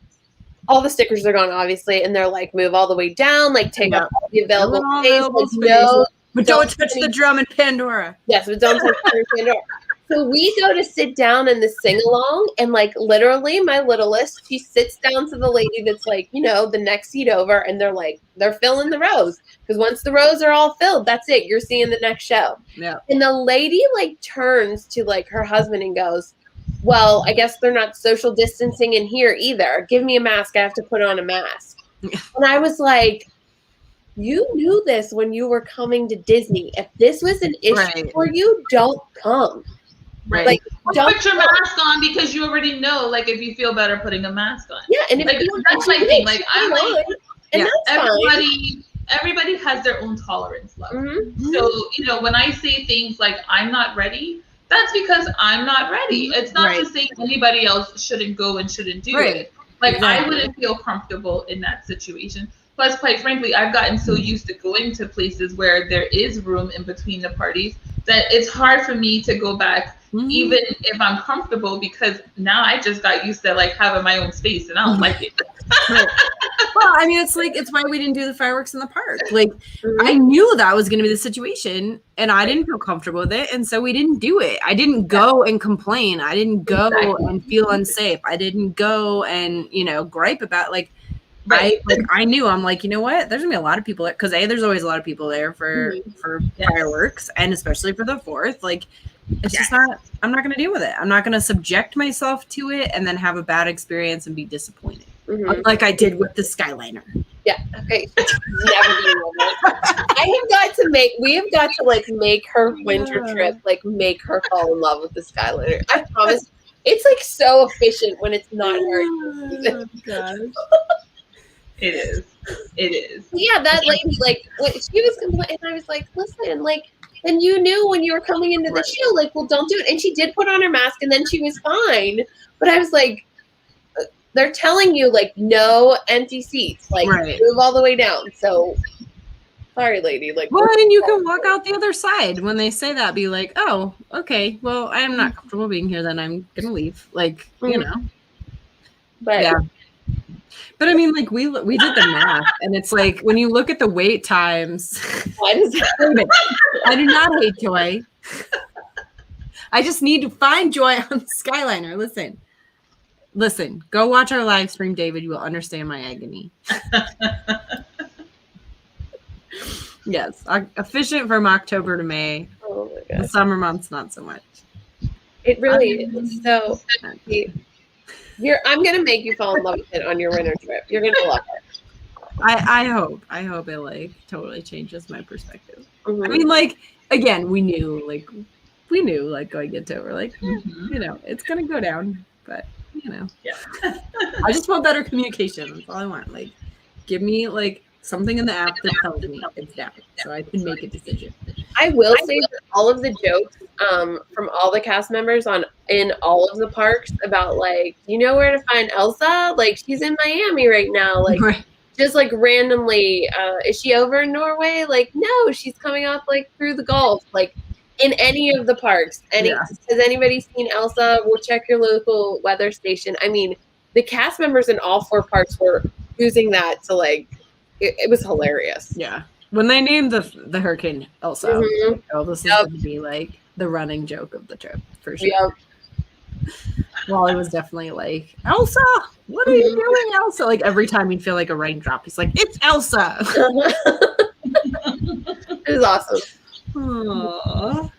All the stickers are gone, obviously, and they're like, move all the way down, like take up all the available space. But don't touch the drum in Pandora. Yes, but don't touch the drum in Pandora. So we go to sit down in the sing along, and like literally, my littlest, she sits down to the lady that's like, the next seat over, and they're filling the rows because once the rows are all filled, that's it. You're seeing the next show. Yeah. And the lady like turns to like her husband and goes, "Well, I guess they're not social distancing in here either. Give me a mask. I have to put on a mask." And I was like, you knew this when you were coming to Disney. If this was an issue for you, don't come. Right. Like, don't put your mask on because you already know, like, if you feel better putting a mask on. Yeah, and if like, that's my thing. Like, I'm like, everybody has their own tolerance level. Mm-hmm. So, when I say things like I'm not ready, that's because I'm not ready. It's not to say anybody else shouldn't go and shouldn't do it. Like, I wouldn't feel comfortable in that situation. Plus, quite frankly, I've gotten so used to going to places where there is room in between the parties that it's hard for me to go back, even if I'm comfortable, because now I just got used to like having my own space and I don't like it. Well, I mean, it's why we didn't do the fireworks in the park. Like, I knew that was going to be the situation, and I didn't feel comfortable with it, and so we didn't do it. I didn't go and complain. I didn't go and feel unsafe. I didn't go and gripe about like. I knew, I'm like, you know what? There's gonna be a lot of people there because there's always a lot of people there for fireworks, and especially for the 4th. Like, it's just not. I'm not gonna deal with it. I'm not gonna subject myself to it and then have a bad experience and be disappointed, like I did with the Skyliner. Yeah. Okay. Never be We have got to like make her winter trip, like make her fall in love with the Skyliner. I promise. It's like so efficient when it's not her. Oh, gosh. It is. Yeah, that lady, like, she was complaining, and I was like, listen, like, and you knew when you were coming into the show, like, well, don't do it. And she did put on her mask, and then she was fine. But I was like, they're telling you, like, no empty seats. Like, move all the way down. So, sorry, lady. Like, well, and you can walk out the other side when they say that. Be like, oh, okay. Well, I am not comfortable being here. Then I'm gonna leave. Like, But yeah. But I mean, like we did the math, and it's like when you look at the wait times. Why does I do not hate joy. I just need to find joy on Skyliner. Listen. Go watch our live stream, David. You will understand my agony. Yes, efficient from October to May. Oh my God. The summer months, not so much. It really is. So. I'm gonna make you fall in love with it on your winter trip. You're gonna love it. I hope it like totally changes my perspective. I mean, like, again, we knew like going into it, we're like, it's gonna go down, but I just want better communication. That's all I want. Like, give me like something in the app that tells me it's down, so I can make a decision. I will say that all of the jokes from all the cast members in all of the parks about like, you know where to find Elsa? Like, she's in Miami right now. Like, just like randomly, is she over in Norway? Like, no, she's coming off like through the Gulf. Like, in any of the parks. Has anybody seen Elsa? We'll check your local weather station. I mean, the cast members in all 4 parks were using that to like. It was hilarious. Yeah. When they named the hurricane Elsa, like, oh, this is going to be like the running joke of the trip for sure. Yep. Wally was definitely like, Elsa, what are you doing, Elsa? Like every time he'd feel like a raindrop, he's like, it's Elsa. It was awesome. Aww.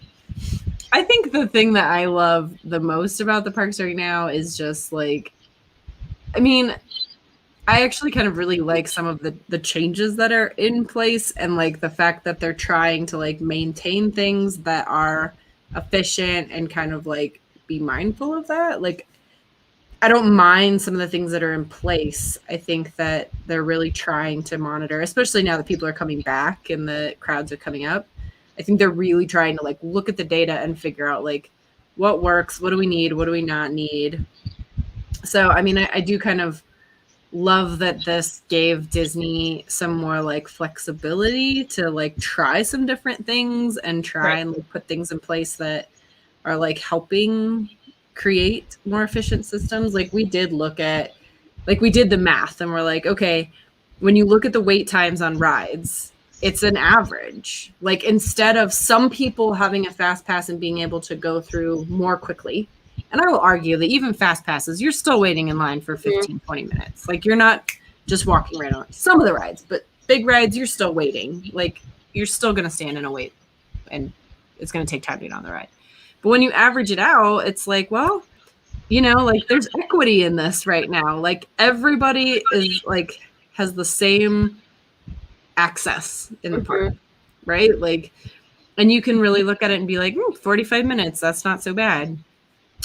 I think the thing that I love the most about the parks right now is just like, I mean, I actually kind of really like some of the changes that are in place, and like the fact that they're trying to like maintain things that are efficient and kind of like be mindful of that. Like, I don't mind some of the things that are in place. I think that they're really trying to monitor, especially now that people are coming back and the crowds are coming up. I think they're really trying to like look at the data and figure out like what works, what do we need, what do we not need. So, I mean, I do kind of love that this gave Disney some more like flexibility to like try some different things and try and like, put things in place that are like helping create more efficient systems. Like we did the math and we're like, okay, when you look at the wait times on rides, it's an average. Like instead of some people having a fast pass and being able to go through more quickly, and I will argue that even fast passes, you're still waiting in line for 15, 20 minutes. Like you're not just walking right on some of the rides, but big rides, you're still waiting. Like you're still going to stand in a wait and it's going to take time to get on the ride. But when you average it out, it's like, well, you know, like there's equity in this right now. Like everybody is like, has the same access in the park, right? Like, and you can really look at it and be like, 45 minutes, that's not so bad.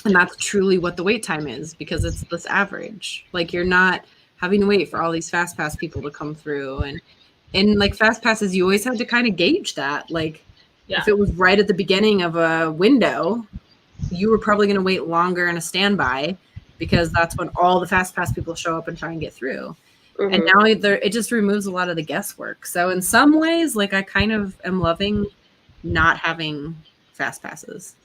And that's truly what the wait time is, because it's this average. Like you're not having to wait for all these fast pass people to come through. And like fast passes, you always had to kind of gauge that. Like if it was right at the beginning of a window, you were probably going to wait longer in a standby because that's when all the fast pass people show up and try and get through. And now it just removes a lot of the guesswork. So in some ways, like I kind of am loving not having fast passes.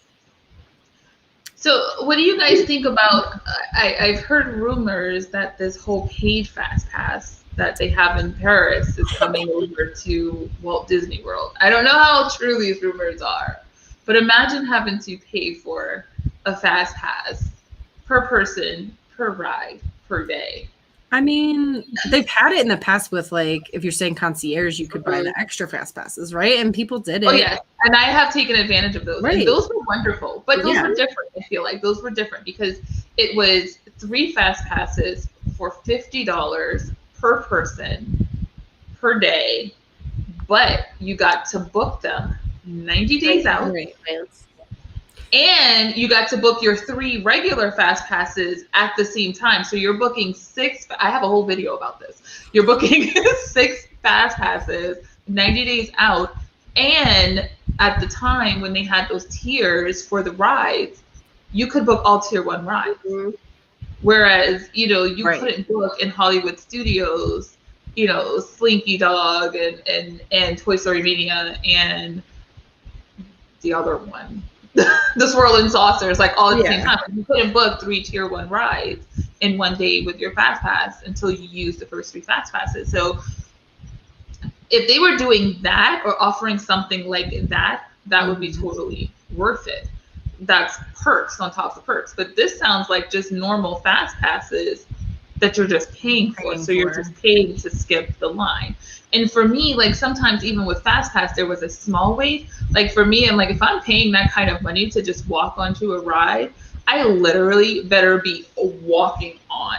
So what do you guys think about, I've heard rumors that this whole paid fast pass that they have in Paris is coming over to Walt Disney World. I don't know how true these rumors are, but imagine having to pay for a fast pass per person, per ride, per day. I mean, they've had it in the past with like, if you're saying concierge, you could buy the extra fast passes, right? And people did it. Oh yeah, and I have taken advantage of those. Right. And those were wonderful, but those were different. I feel like those were different because it was 3 fast passes for $50 per person per day, but you got to book them 90 days out. And you got to book your 3 regular fast passes at the same time. So you're booking 6. I have a whole video about this. You're booking 6 fast passes 90 days out. And at the time when they had those tiers for the rides, you could book all tier 1 rides. Whereas, you know, you couldn't book in Hollywood Studios, you know, Slinky Dog and Toy Story Mania and the other one. The swirling saucers, like all at the same time. You couldn't book 3 tier 1 rides in one day with your fast pass until you use the first 3 fast passes. So if they were doing that or offering something like that, that would be totally worth it. That's perks on top of perks. But this sounds like just normal fast passes that you're just paying for. So you're just paying to skip the line. And for me, like sometimes even with fast pass, there was a small wait. Like for me, I'm like, if I'm paying that kind of money to just walk onto a ride, I literally better be walking on.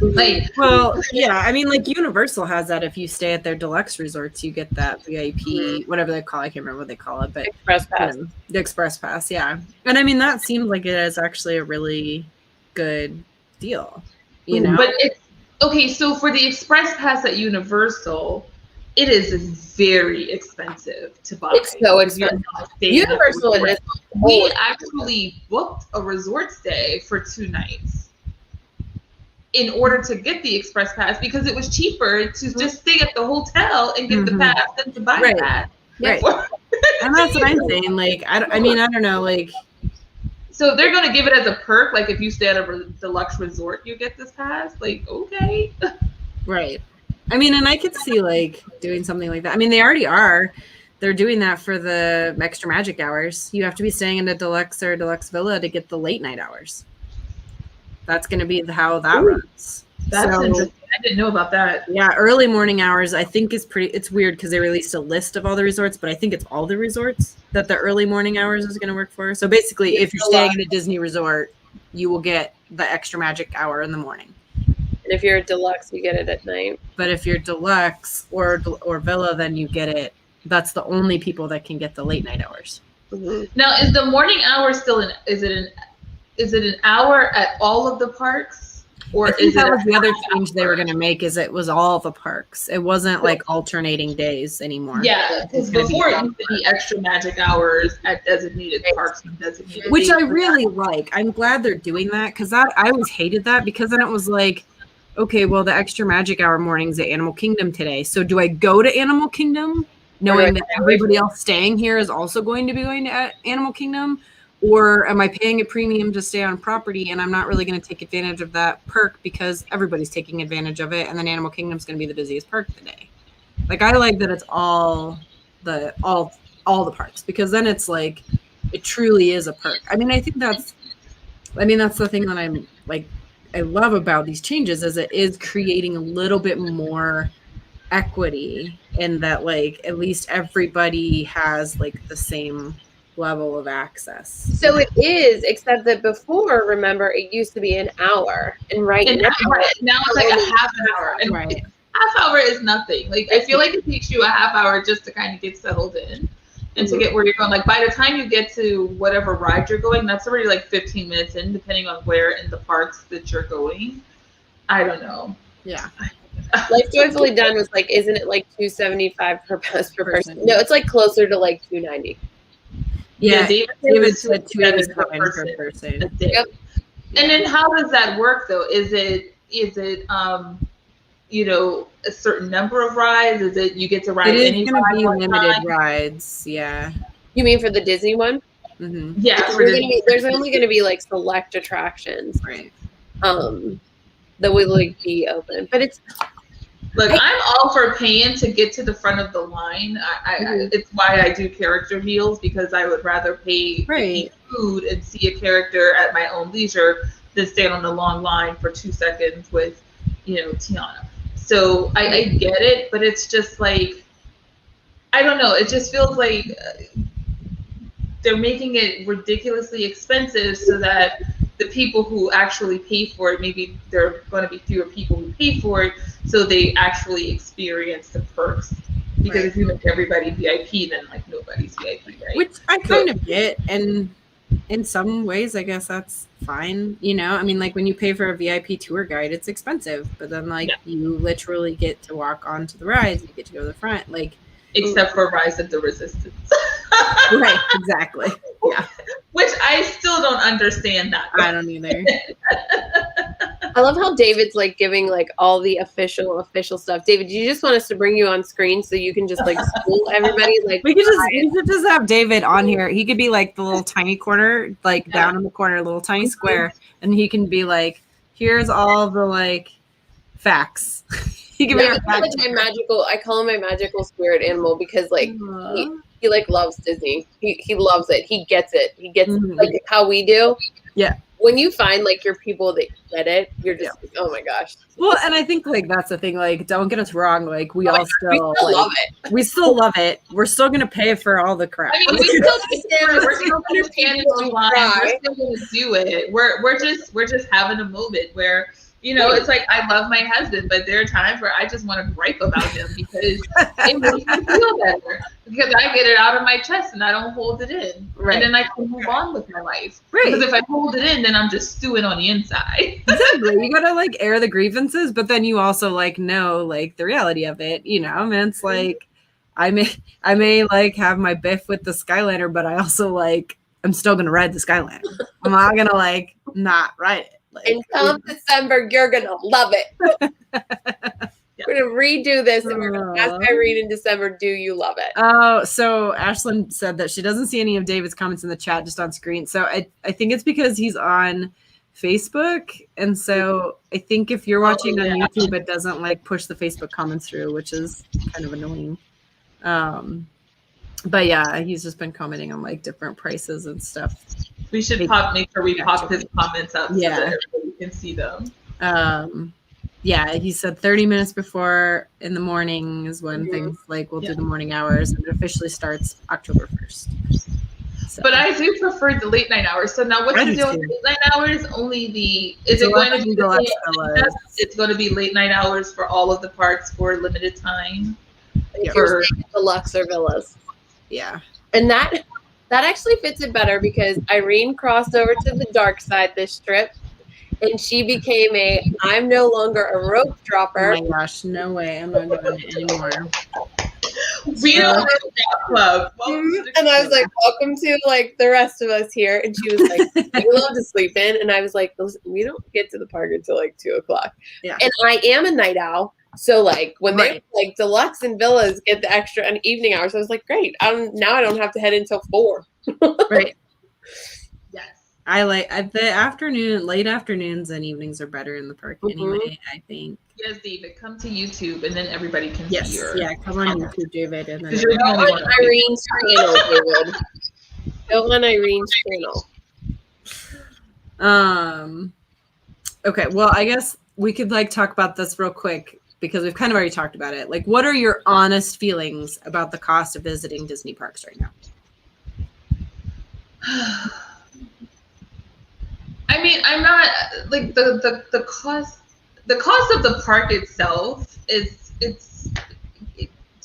Like, well, yeah, I mean, like Universal has that. If you stay at their deluxe resorts, you get that VIP, whatever they call it. I can't remember what they call it, but Express Pass. The Express Pass, yeah. And I mean, that seems like it is actually a really good deal, you know? But it's okay. So for the Express Pass at Universal, it is very expensive to buy. It's so expensive. Universal is. We actually booked a resort stay for 2 nights in order to get the Express Pass because it was cheaper to just stay at the hotel and get the pass than to buy that. Right. And that's what I'm saying. Like, I don't know. Like, so they're going to give it as a perk. Like if you stay at a deluxe resort, you get this pass. Like, okay. Right. I mean, and I could see like doing something like that. I mean, they already are. They're doing that for the extra magic hours. You have to be staying in a deluxe or deluxe villa to get the late night hours. That's going to be how that runs. That's interesting. I didn't know about that. Yeah, early morning hours I think is it's weird because they released a list of all the resorts, but I think it's all the resorts that the early morning hours is going to work for. So basically, if you're staying in a Disney resort, you will get the extra magic hour in the morning. And if you're a deluxe, you get it at night. But if you're deluxe or villa, then you get it. That's the only people that can get the late night hours. Now, is the morning hour still is it an hour at all of the parks, or I think that was the other change they were going to make? Is it was all the parks. It wasn't like alternating days anymore. Yeah, because before it used to be extra magic hours at designated parks and designated which I really like. I'm glad they're doing that because I always hated that because then it was like, okay, well, the extra magic hour morning's at Animal Kingdom today. So do I go to Animal Kingdom knowing that everybody else staying here is also going to be going to Animal Kingdom? Or am I paying a premium to stay on property and I'm not really going to take advantage of that perk because everybody's taking advantage of it and then Animal Kingdom's going to be the busiest park of the day? Like I like that it's all the parks, because then it's like it truly is a perk. I mean, I think that's the thing that I'm like I love about these changes is it is creating a little bit more equity in that, like at least everybody has like the same level of access. So it is, except that before, remember, it used to be an hour, and now it's like a half an hour. And right. Half hour is nothing. Like I feel like it takes you a half hour just to kind of get settled in and to get where you're going. Like by the time you get to whatever ride you're going, that's already like 15 minutes in, depending on where in the parks that you're going. I don't know. Yeah. Life Joyfully Done was like, isn't it like $275 per pass per person? No, it's like closer to like $290. Yeah, David said $287 per person. Yep. And then how does that work though? Is it you know, a certain number of rides? Is it you get to ride any ride? It is going to be limited rides, yeah. You mean for the Disney one? Mm-hmm. Yeah. There's only going to be like select attractions, right? That will like be open, but it's. Look, I'm all for paying to get to the front of the line. It's why I do character deals, because I would rather pay to eat food and see a character at my own leisure than stand on a long line for 2 seconds with, you know, Tiana. So I get it, but it's just like, I don't know. It just feels like they're making it ridiculously expensive so that the people who actually pay for it, maybe there are going to be fewer people who pay for it, so they actually experience the perks. Because if you make everybody VIP, then like nobody's VIP, right? Which I kind of get, and in some ways, I guess that's fine. You know, I mean, like when you pay for a VIP tour guide, it's expensive, but then like you literally get to walk onto the rides, you get to go to the front, like. Except for Rise of the Resistance. Right, exactly. Yeah. Which I still don't understand that. I don't either. I love how David's like giving like all the official stuff. David, do you just want us to bring you on screen so you can just like school everybody? Like we could just have David on here. He could be like the little tiny corner, like down in the corner, little tiny square, and he can be like, here's all the like facts. He can be like my magical. I call him my magical spirit animal because like he like loves Disney. He loves it. He gets it. He gets like how we do. Yeah. When you find like your people that get it, you're just like, oh my gosh. Well, and I think like that's the thing. Like, don't get us wrong. Like, we all still like, love it. We still love it. We're still gonna pay for all the crap. I mean, we still understand. We're still understanding the line. We're still gonna do it. We're just having a moment where. You know, it's like I love my husband, but there are times where I just want to gripe about him because it makes me feel better. Because I get it out of my chest and I don't hold it in. Right. And then I can move on with my life. Right. Because if I hold it in, then I'm just stewing on the inside. Exactly. You gotta like air the grievances, but then you also like know like the reality of it, you know. I mean, it's like I may like have my biff with the Skyliner, but I also like I'm still gonna ride the Skyliner. I'm not gonna like not ride it. Like, and come December, you're gonna love it. We're gonna redo this, and we're gonna ask Irene in December, do you love it? Oh, so Ashlyn said that she doesn't see any of David's comments in the chat, just on screen. So I think it's because he's on Facebook, and so I think if you're watching on YouTube, it doesn't like push the Facebook comments through, which is kind of annoying. But yeah, he's just been commenting on like different prices and stuff. We should make sure we pop his comments up so that everybody can see them. Yeah, he said 30 minutes before in the morning is when things like we'll do the morning hours, and it officially starts October 1st. So. But I do prefer the late night hours. So now what's the deal with late night hours? Is it going to be it's going to be late night hours for all of the parks for a limited time? If you're staying at deluxe or villas. Yeah. And that actually fits it better because Irene crossed over to the dark side this trip, and she became I'm no longer a rope dropper. Oh my gosh, no way. I'm not doing it anymore. We don't have that club. And I was like, welcome to like the rest of us here. And she was like, I love to sleep in. And I was like, we don't get to the park until like 2:00. Yeah. And I am a night owl. So like when they like deluxe and villas get the extra and evening hours, I was like, great. Now I don't have to head until 4. Right. Yes. the late afternoons and evenings are better in the park anyway, I think. Yes, David, come to YouTube and then everybody can see Yes, your. yeah, come on YouTube, David, and then Because you're the Go only on one. Irene's channel, David. Go on Irene's channel. Okay, well, I guess we could like talk about this real quick because we've kind of already talked about it. Like, what are your honest feelings about the cost of visiting Disney parks right now? I mean, I'm not like the cost. The cost of the park itself is it's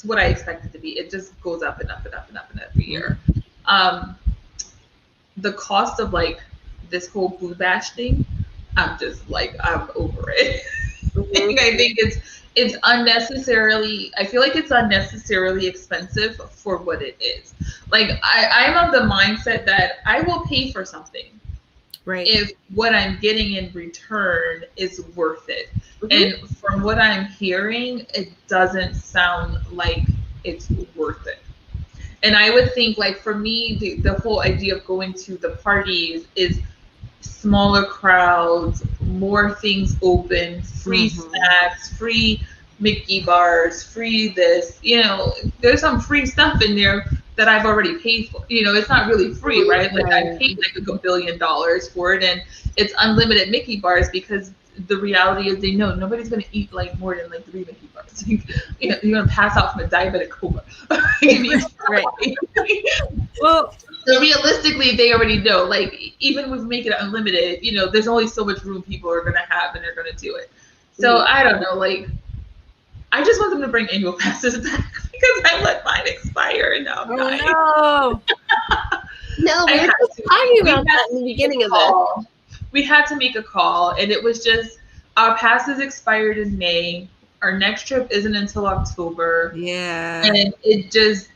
what I expect it to be. It just goes up and up and up and up and every year. The cost of like this whole Boo Bash thing, I'm just like I'm over it. I think it's unnecessarily. I feel like it's unnecessarily expensive for what it is. Like I'm of the mindset that I will pay for something. Right. If what I'm getting in return is worth it. And from what I'm hearing, it doesn't sound like it's worth it. And I would think, like, for me, the whole idea of going to the parties is smaller crowds, more things open, free snacks, free Mickey bars, free this. You know, there's some free stuff in there that I've already paid for. You know, it's not really free, right? Like I paid like $1 billion for it, and it's unlimited Mickey bars because the reality is they know nobody's gonna eat like more than like 3 Mickey bars. You know, you're gonna pass out from a diabetic coma. Right. Well, so realistically, they already know. Like even with Make It Unlimited, you know, there's only so much room people are gonna have, and they're gonna do it. So I don't know, like. I just want them to bring annual passes back because I let mine expire and now I'm dying. No. No, we were just talking about that in the beginning of it. We had to make a call, and it was just our passes expired in May. Our next trip isn't until October. Yeah. And it just,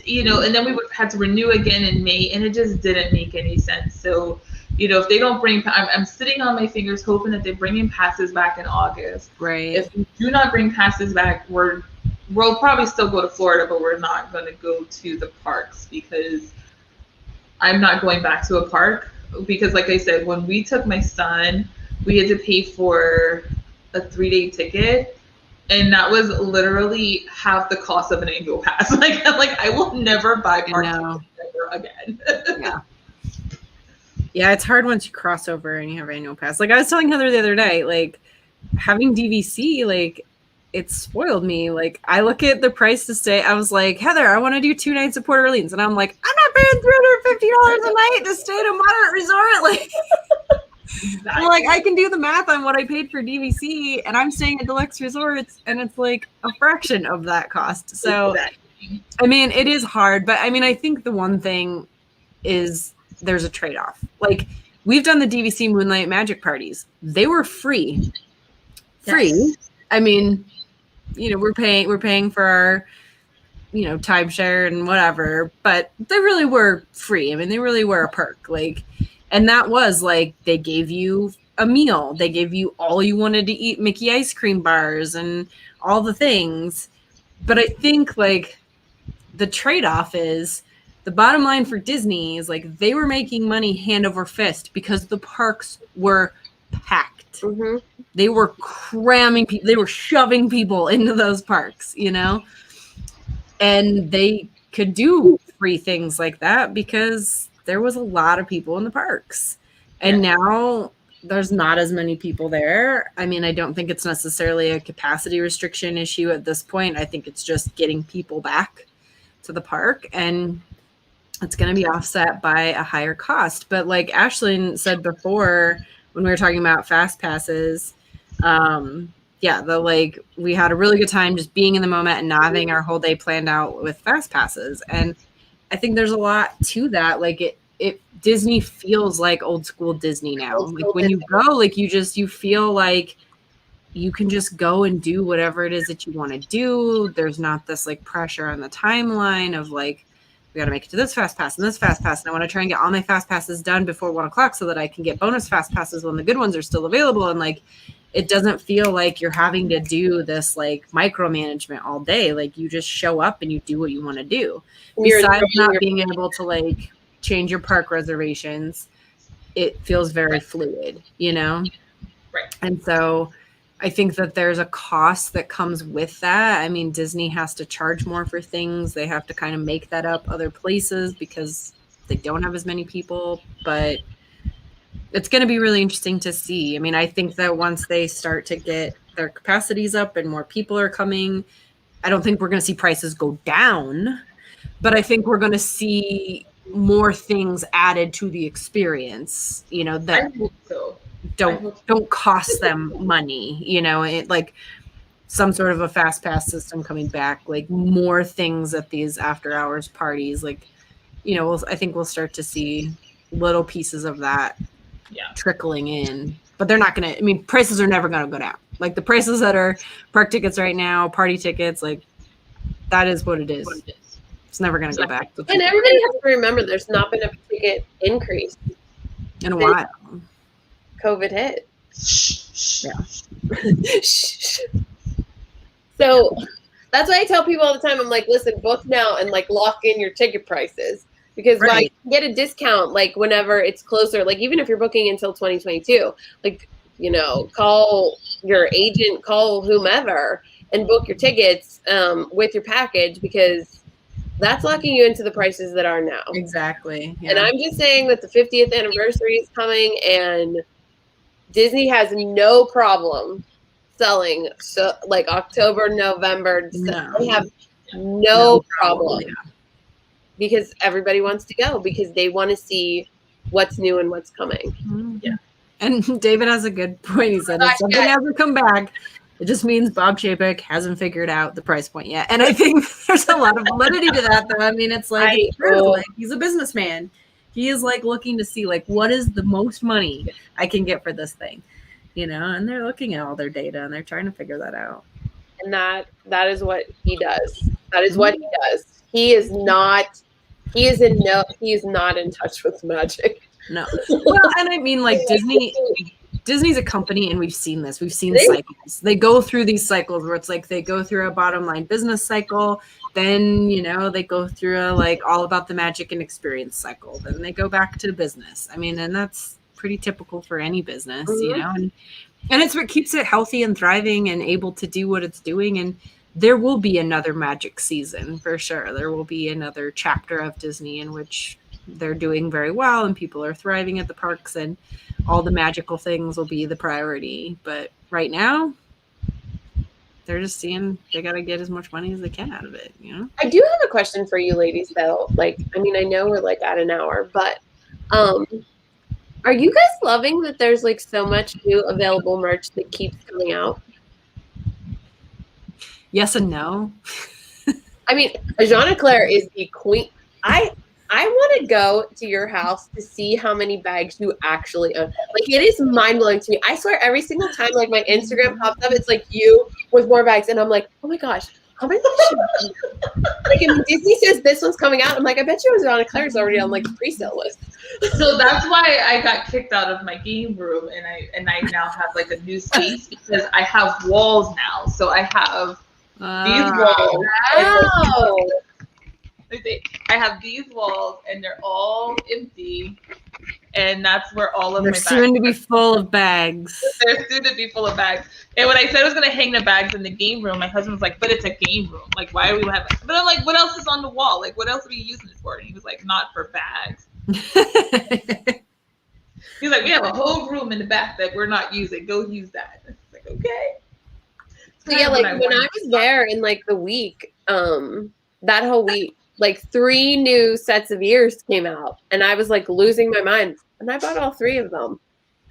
you know, and then we would have to renew again in May, and it just didn't make any sense. So, you know, if they don't bring, I'm sitting on my fingers hoping that they bring in passes back in August. Right. If we do not bring passes back, we'll probably still go to Florida, but we're not going to go to the parks because I'm not going back to a park. Because like I said, when we took my son, we had to pay for a 3-day ticket. And that was literally half the cost of an annual pass. Like I will never buy park tickets ever again. Yeah. Yeah, it's hard once you cross over and you have annual pass. Like I was telling Heather the other night, like having DVC, like it spoiled me. Like I look at the price to stay. I was like, Heather, I want to do 2 nights at Port Orleans, and I'm like, I'm not paying $350 a night to stay at a moderate resort. Like, exactly. I'm like, I can do the math on what I paid for DVC, and I'm staying at deluxe resorts, and it's like a fraction of that cost. So, exactly. I mean, it is hard, but I mean, I think the one thing is. There's a trade-off. Like we've done the DVC Moonlight Magic parties. They were free. Yes. I mean, you know, we're paying for our, you know, timeshare and whatever, but they really were free. I mean, they really were a perk. Like, and that was like, they gave you a meal. They gave you all you wanted to eat, Mickey ice cream bars and all the things. But I think like the trade-off is, the bottom line for Disney is like they were making money hand over fist because the parks were packed. They were cramming people. They were shoving people into those parks, you know, and they could do free things like that because there was a lot of people in the parks. And now there's not as many people there. I mean, I don't think it's necessarily a capacity restriction issue at this point. I think it's just getting people back to the park, and it's going to be offset by a higher cost. But like Ashlyn said before, when we were talking about fast passes, we had a really good time just being in the moment and not having our whole day planned out with fast passes. And I think there's a lot to that. Like it Disney feels like old school Disney now. Like when you go, like you feel like you can just go and do whatever it is that you want to do. There's not this like pressure on the timeline of like, we got to make it to this fast pass and this fast pass. And I want to try and get all my fast passes done before 1:00 so that I can get bonus fast passes when the good ones are still available. And like, it doesn't feel like you're having to do this like micromanagement all day. Like you just show up and you do what you want to do. Besides not being able to like change your park reservations, it feels very fluid, you know? Right. And so I think that there's a cost that comes with that. I mean, Disney has to charge more for things. They have to kind of make that up other places because they don't have as many people, but it's going to be really interesting to see. I mean, I think that once they start to get their capacities up and more people are coming, I don't think we're going to see prices go down, but I think we're going to see more things added to the experience, you know, that I hope so. don't cost them money, you know, it like some sort of a fast pass system coming back, like more things at these after hours parties, like, you know, I think we'll start to see little pieces of that trickling in, but they're not going to, I mean, prices are never going to go down. Like the prices that are park tickets right now, party tickets, like that is what it is. It's nenever going to go back. And everybody has to remember there's not been a ticket increase in a while. COVID hit. Yeah. So that's why I tell people all the time, I'm like, listen, book now and like lock in your ticket prices. Because while you can get a discount, like whenever it's closer, like even if you're booking until 2022, like, you know, call your agent, call whomever and book your tickets with your package, because that's locking you into the prices that are now. Exactly. Yeah. And I'm just saying that the 50th anniversary is coming and Disney has no problem selling so like October, November, December. They have no problem. Yeah. Because everybody wants to go because they want to see what's new and what's coming. Yeah. And David has a good point. He said if something hasn't come back, it just means Bob Chapek hasn't figured out the price point yet. And I think there's a lot of validity to that, though. I mean, it's like, like he's a businessman. He is like looking to see like what is the most money I can get for this thing, you know, and they're looking at all their data and they're trying to figure that out. And that is what he does. That is what he does. He is not in touch with magic. No. Well, and I mean, like Disney's a company, and we've seen this. We've seen cycles. They go through these cycles where it's like they go through a bottom line business cycle, then, you know, they go through a like all about the magic and experience cycle. Then they go back to business. I mean, and that's pretty typical for any business, you know, and it's what keeps it healthy and thriving and able to do what it's doing. And there will be another magic season for sure. There will be another chapter of Disney in which they're doing very well and people are thriving at the parks and all the magical things will be the priority. But right now, they're just seeing they got to get as much money as they can out of it, you know? I do have a question for you ladies, though. Like, I mean, I know we're like at an hour, but are you guys loving that there's like so much new available merch that keeps coming out? Yes and no. I mean, Jean Eclair is the queen. I want to go to your house to see how many bags you actually own. Like, it is mind-blowing to me. I swear every single time, like, my Instagram pops up, it's like you with more bags. And I'm like, oh my gosh, how many bags? Like, if Disney says this one's coming out, I'm like, I bet you Jean Eclair's already on, like, the pre-sale list. So that's why I got kicked out of my game room, and I now have, like, a new space because I have walls now. So I have these walls. Oh. I have these walls, and they're all empty, and that's where all of they're my bags soon to be full of bags. They're soon to be full of bags. And when I said I was going to hang the bags in the game room, my husband was like, "But it's a game room. Like, why do we have it?" But I'm like, "What else is on the wall? Like, what else are we using this for?" And he was like, "Not for bags." He's like, "We have a whole room in the back that we're not using. Go use that." I was like, "Okay." So yeah, like when I was there in like the week, that whole week, like 3 new sets of ears came out, and I was like losing my mind, and I bought all 3 of them,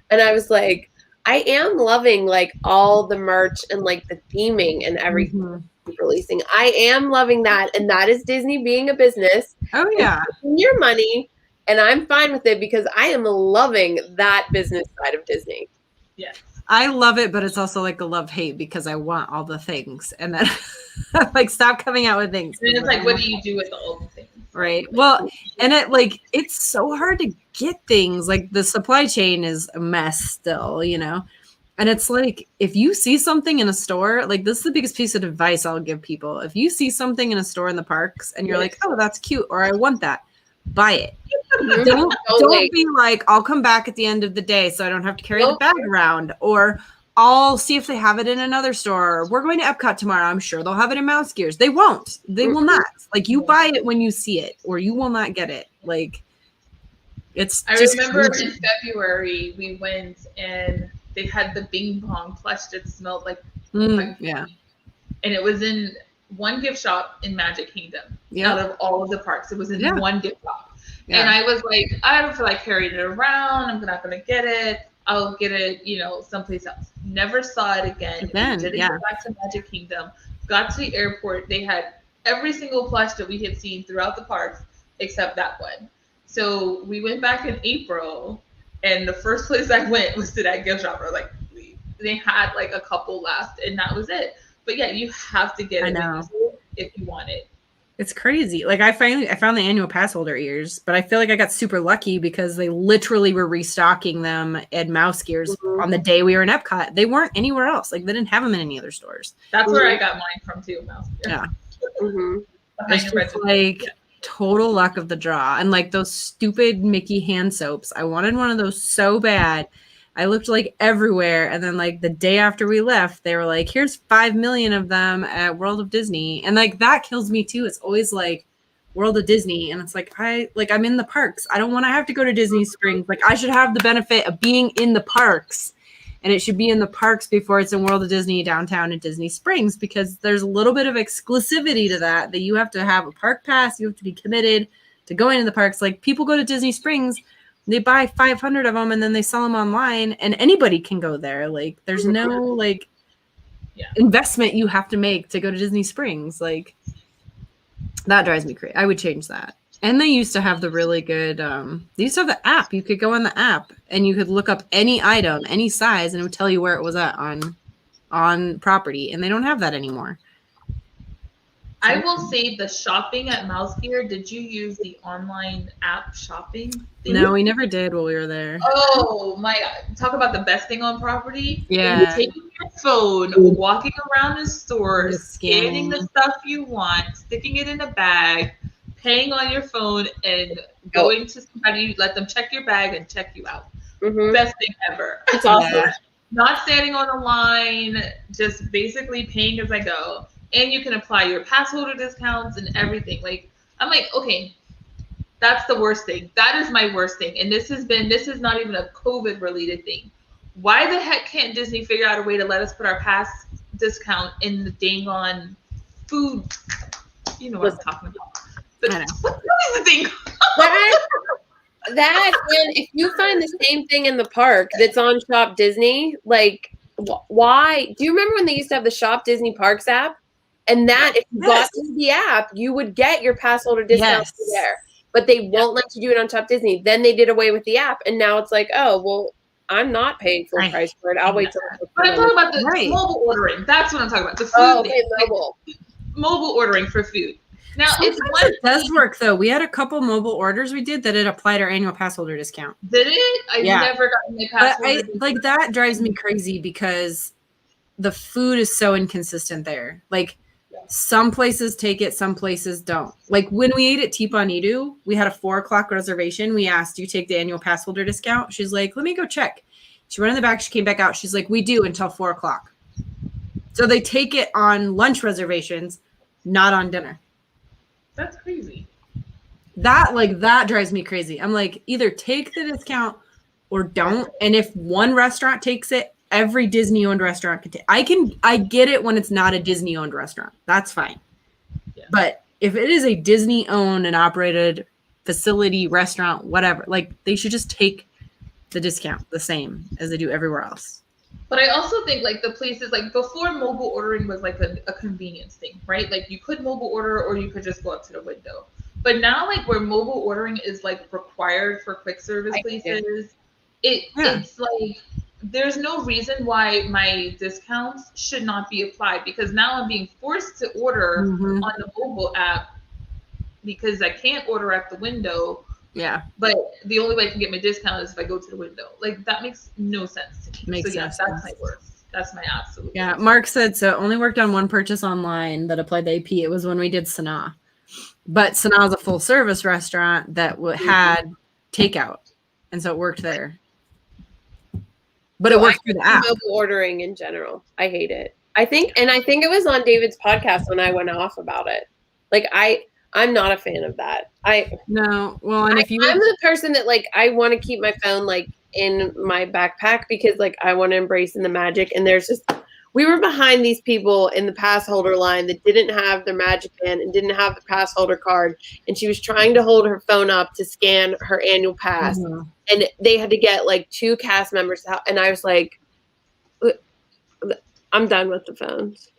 and I was like, I am loving like all the merch and like the theming and everything releasing. I am loving that, and that is Disney being a business. Oh yeah, your money, and I'm fine with it because I am loving that business side of Disney. Yeah. I love it, but it's also like a love-hate because I want all the things. And then like stop coming out with things. And it's like, what do you do with all the things? Right. Well, and it's so hard to get things. Like the supply chain is a mess still, you know? And it's like, if you see something in a store, like this is the biggest piece of advice I'll give people. If you see something in a store in the parks and you're like, oh, that's cute, or I want that, buy it. Mhm. Don't be like, I'll come back at the end of the day so I don't have to carry the bag around, or I'll see if they have it in another store. We're going to Epcot tomorrow. I'm sure they'll have it in Mouse Gears. They won't. They will not. Like, you buy it when you see it, or you will not get it. Like, I remember in February we went and they had the Bing Bong plush that smelled like yeah. And it was in one gift shop in Magic Kingdom out of all of the parks. It was in one gift shop. Yeah. And I was like, I don't feel like carrying it around. I'm not going to get it. I'll get it, someplace else. Never saw it again. Didn't go back to Magic Kingdom. Got to the airport. They had every single plush that we had seen throughout the parks except that one. So we went back in April, and the first place I went was to that gift shop. I was like, they had like a couple left, and that was it. But yeah, you have to get it if you want it. It's crazy. Like, I found the annual pass holder ears, but I feel like I got super lucky because they literally were restocking them at Mouse Gears on the day we were in Epcot. They weren't anywhere else. Like, they didn't have them in any other stores. That's where I got mine from too, Mouse Gears. Yeah. It's just like total luck of the draw. And like those stupid Mickey hand soaps. I wanted one of those so bad. I looked like everywhere. And then like the day after we left, they were like, here's 5 million of them at World of Disney. And like, that kills me too. It's always like World of Disney. And it's like, I'm in the parks. I don't want to have to go to Disney Springs. Like, I should have the benefit of being in the parks, and it should be in the parks before it's in World of Disney downtown and Disney Springs, because there's a little bit of exclusivity to that you have to have a park pass. You have to be committed to going to the parks. Like, people go to Disney Springs, they buy 500 of them and then they sell them online, and anybody can go there. Like, there's no investment you have to make to go to Disney Springs. Like, that drives me crazy. I would change that. And they used to have the really good, they used to have the app. You could go on the app and you could look up any item, any size, and it would tell you where it was at on property. And they don't have that anymore. I will say the shopping at Mouse Gear, did you use the online app shopping thing? No, we never did while we were there. Oh my God. Talk about the best thing on property. Yeah. Taking your phone, walking around the store, scanning the stuff you want, sticking it in a bag, paying on your phone, and going to somebody, let them check your bag and check you out. Best thing ever. It's awesome. Yeah. Not standing on a line, just basically paying as I go. And you can apply your pass holder discounts and everything. Like, I'm like, okay, that's the worst thing. That is my worst thing. And this is not even a COVID related thing. Why the heck can't Disney figure out a way to let us put our pass discount in the dang on food? You know what I'm talking about. But what is the thing? That, and if you find the same thing in the park that's on Shop Disney, like, why? Do you remember when they used to have the Shop Disney Parks app? And that, if you got through the app, you would get your pass holder discount there. But they won't let you do it on Shop Disney. Then they did away with the app, and now it's like, oh, well, I'm not paying full price for it. I'll wait till. But I'm talking about the mobile ordering. That's what I'm talking about. The food thing. Mobile. Mobile ordering for food. Now, it does work, though. We had a couple mobile orders we did that it applied our annual pass holder discount. Did it? I never got my pass holder discount. Like, that drives me crazy because the food is so inconsistent there. Like, some places take it, some places don't. Like, when we ate at Tipanidu, we had a 4:00 reservation. We asked, do you take the annual pass holder discount? She's like, let me go check. She went in the back. She came back out. She's like, we do until 4:00. So they take it on lunch reservations, not on dinner. That's crazy. That drives me crazy. I'm like, either take the discount or don't. And if one restaurant takes it, every Disney-owned restaurant can take. I get it when it's not a Disney-owned restaurant. That's fine. Yeah. But if it is a Disney-owned and operated facility, restaurant, whatever, like, they should just take the discount the same as they do everywhere else. But I also think, like, the places, like, before mobile ordering was like a convenience thing, right? Like, you could mobile order or you could just go up to the window. But now, like, where mobile ordering is like required for quick service places, it's like, there's no reason why my discounts should not be applied, because now I'm being forced to order on the mobile app because I can't order at the window. Yeah. But the only way I can get my discount is if I go to the window. Like, that makes no sense to me. That's my worst. That's my absolute worst. Mark said, so it only worked on one purchase online that applied the AP. It was when we did Sanaa. But Sanaa's a full service restaurant that had takeout, and so it worked there. But it worked through the app. Mobile ordering in general, I hate it. I think it was on David's podcast when I went off about it. Like I'm not a fan of that. No, well, and if you, I'm the person that like I want to keep my phone like in my backpack because like I want to embrace in the magic. And we were behind these people in the pass holder line that didn't have their magic in and didn't have the pass holder card, and she was trying to hold her phone up to scan her annual pass, and they had to get like 2 cast members out, and I was like, I'm done with the phones.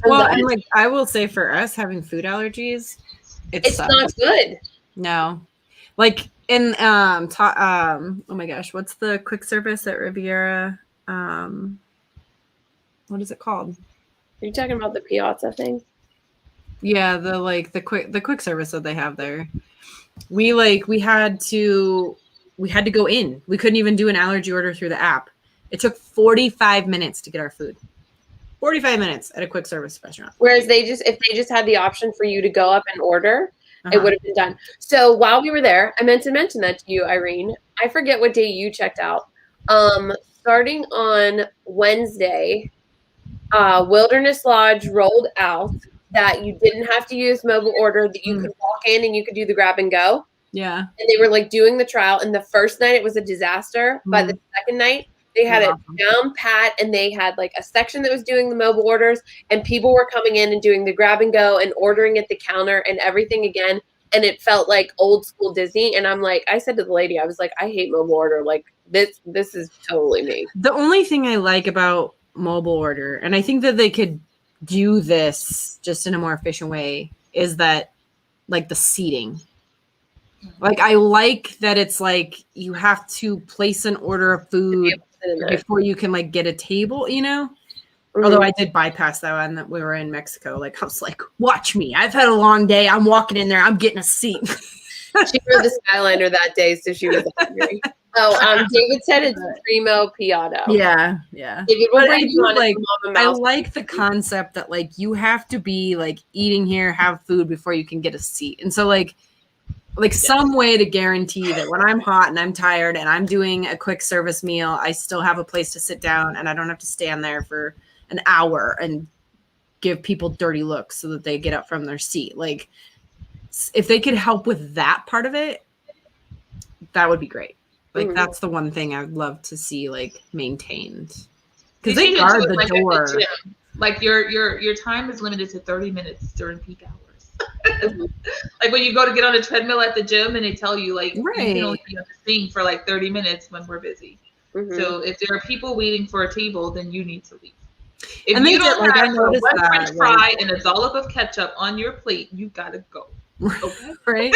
Well, and like I will say for us having food allergies, it's not good. No, like in oh my gosh, what's the quick service at Riviera? What is it called? Are you talking about the Piazza thing? Yeah, the quick service that they have there. We had to go in. We couldn't even do an allergy order through the app. It took 45 minutes to get our food. 45 minutes at a quick service restaurant. Whereas if they just had the option for you to go up and order, it would have been done. So while we were there, I meant to mention that to you, Irene. I forget what day you checked out. Starting on Wednesday, Wilderness Lodge rolled out that you didn't have to use mobile order, that you could walk in and you could do the grab and go. Yeah. And they were like doing the trial. And the first night it was a disaster. But the second night, they had it down pat, and they had like a section that was doing the mobile orders, and people were coming in and doing the grab and go and ordering at the counter and everything again. And it felt like old school Disney. And I'm like, I said to the lady, I was like, I hate mobile order. Like this is totally me. The only thing I like about mobile order, and I think that they could do this just in a more efficient way, is that like the seating. Like I like that it's like you have to place an order of food before you can like get a table, you know? Although I did bypass that one that we were in Mexico. Like I was like, watch me. I've had a long day. I'm walking in there. I'm getting a seat. She rode the Skyliner that day, so she was hungry. Oh, David said it's Primo Piatto. Yeah. David, what I do like, I like the concept that like you have to be like eating here, have food before you can get a seat. And so like some way to guarantee that when I'm hot and I'm tired and I'm doing a quick service meal, I still have a place to sit down and I don't have to stand there for an hour and give people dirty looks so that they get up from their seat. Like if they could help with that part of it, that would be great. Like that's the one thing I'd love to see like maintained, because they guard the door. Like your time is limited to 30 minutes during peak hours. Like when you go to get on a treadmill at the gym and they tell you like you can only be on the thing for like 30 minutes when we're busy. So if there are people waiting for a table, then you need to leave. If you don't have one French fry and a dollop of ketchup on your plate, you gotta go. Okay. Right.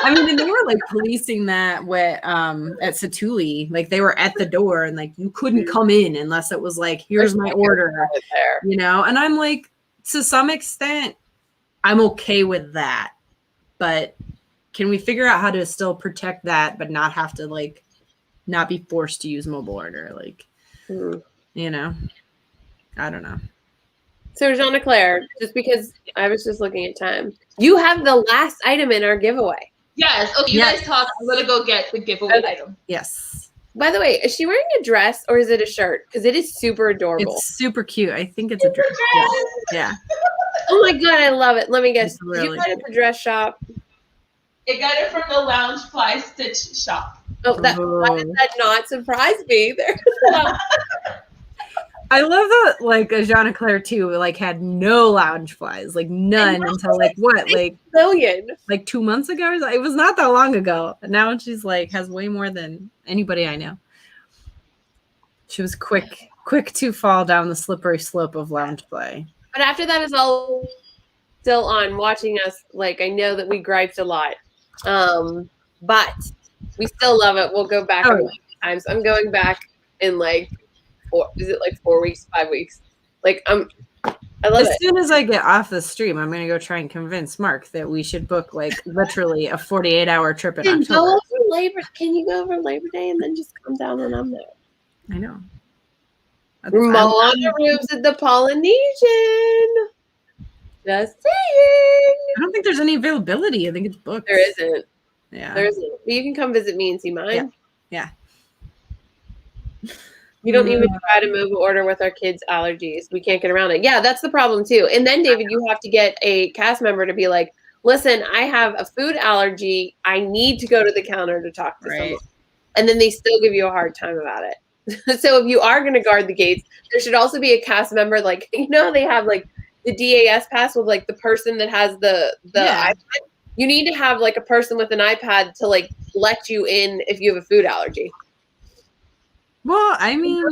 I mean, and they were like policing that at Satuli. Like they were at the door and like you couldn't come in unless it was like, here's my order. You know, and I'm like, to some extent, I'm okay with that. But can we figure out how to still protect that, but not have to like not be forced to use mobile order? Like, you know, I don't know. So Jean-Claire, just because I was just looking at time, you have the last item in our giveaway. Yes. Okay, you guys talk. I'm gonna go get the giveaway item. Yes. By the way, is she wearing a dress or is it a shirt? Because it is super adorable. It's super cute. I think it's a dress. Yeah. Oh my god, I love it. Let me guess. Really you got it at the dress shop? I got it from the Loungefly Stitch shop. Oh, why did that not surprise me? I love that, like, Jean-Claire, too, like, had no lounge flies, like, none until, like, what, like, like 2 months ago? It was not that long ago. And now she's, like, has way more than anybody I know. She was quick to fall down the slippery slope of lounge play. But after that is all still on watching us, like, I know that we griped a lot. But we still love it. We'll go back times. I'm going back in, like, 4 weeks, 5 weeks? Like I love it. As soon as I get off the stream, I'm gonna go try and convince Mark that we should book like literally a 48-hour trip in October. Can you go over Labor Day and then just come down when I'm there? I know. Moana rooms at the Polynesian. Just saying. I don't think there's any availability. I think it's booked. There isn't. Yeah. There isn't. You can come visit me and see mine. Yeah. You don't even try to move order with our kids' allergies. We can't get around it. Yeah, that's the problem too. And then, David, you have to get a cast member to be like, listen, I have a food allergy. I need to go to the counter to talk to someone. And then they still give you a hard time about it. So if you are going to guard the gates, there should also be a cast member, like, you know, they have like the DAS pass with like the person that has the iPad. You need to have like a person with an iPad to like let you in if you have a food allergy. Well, I mean,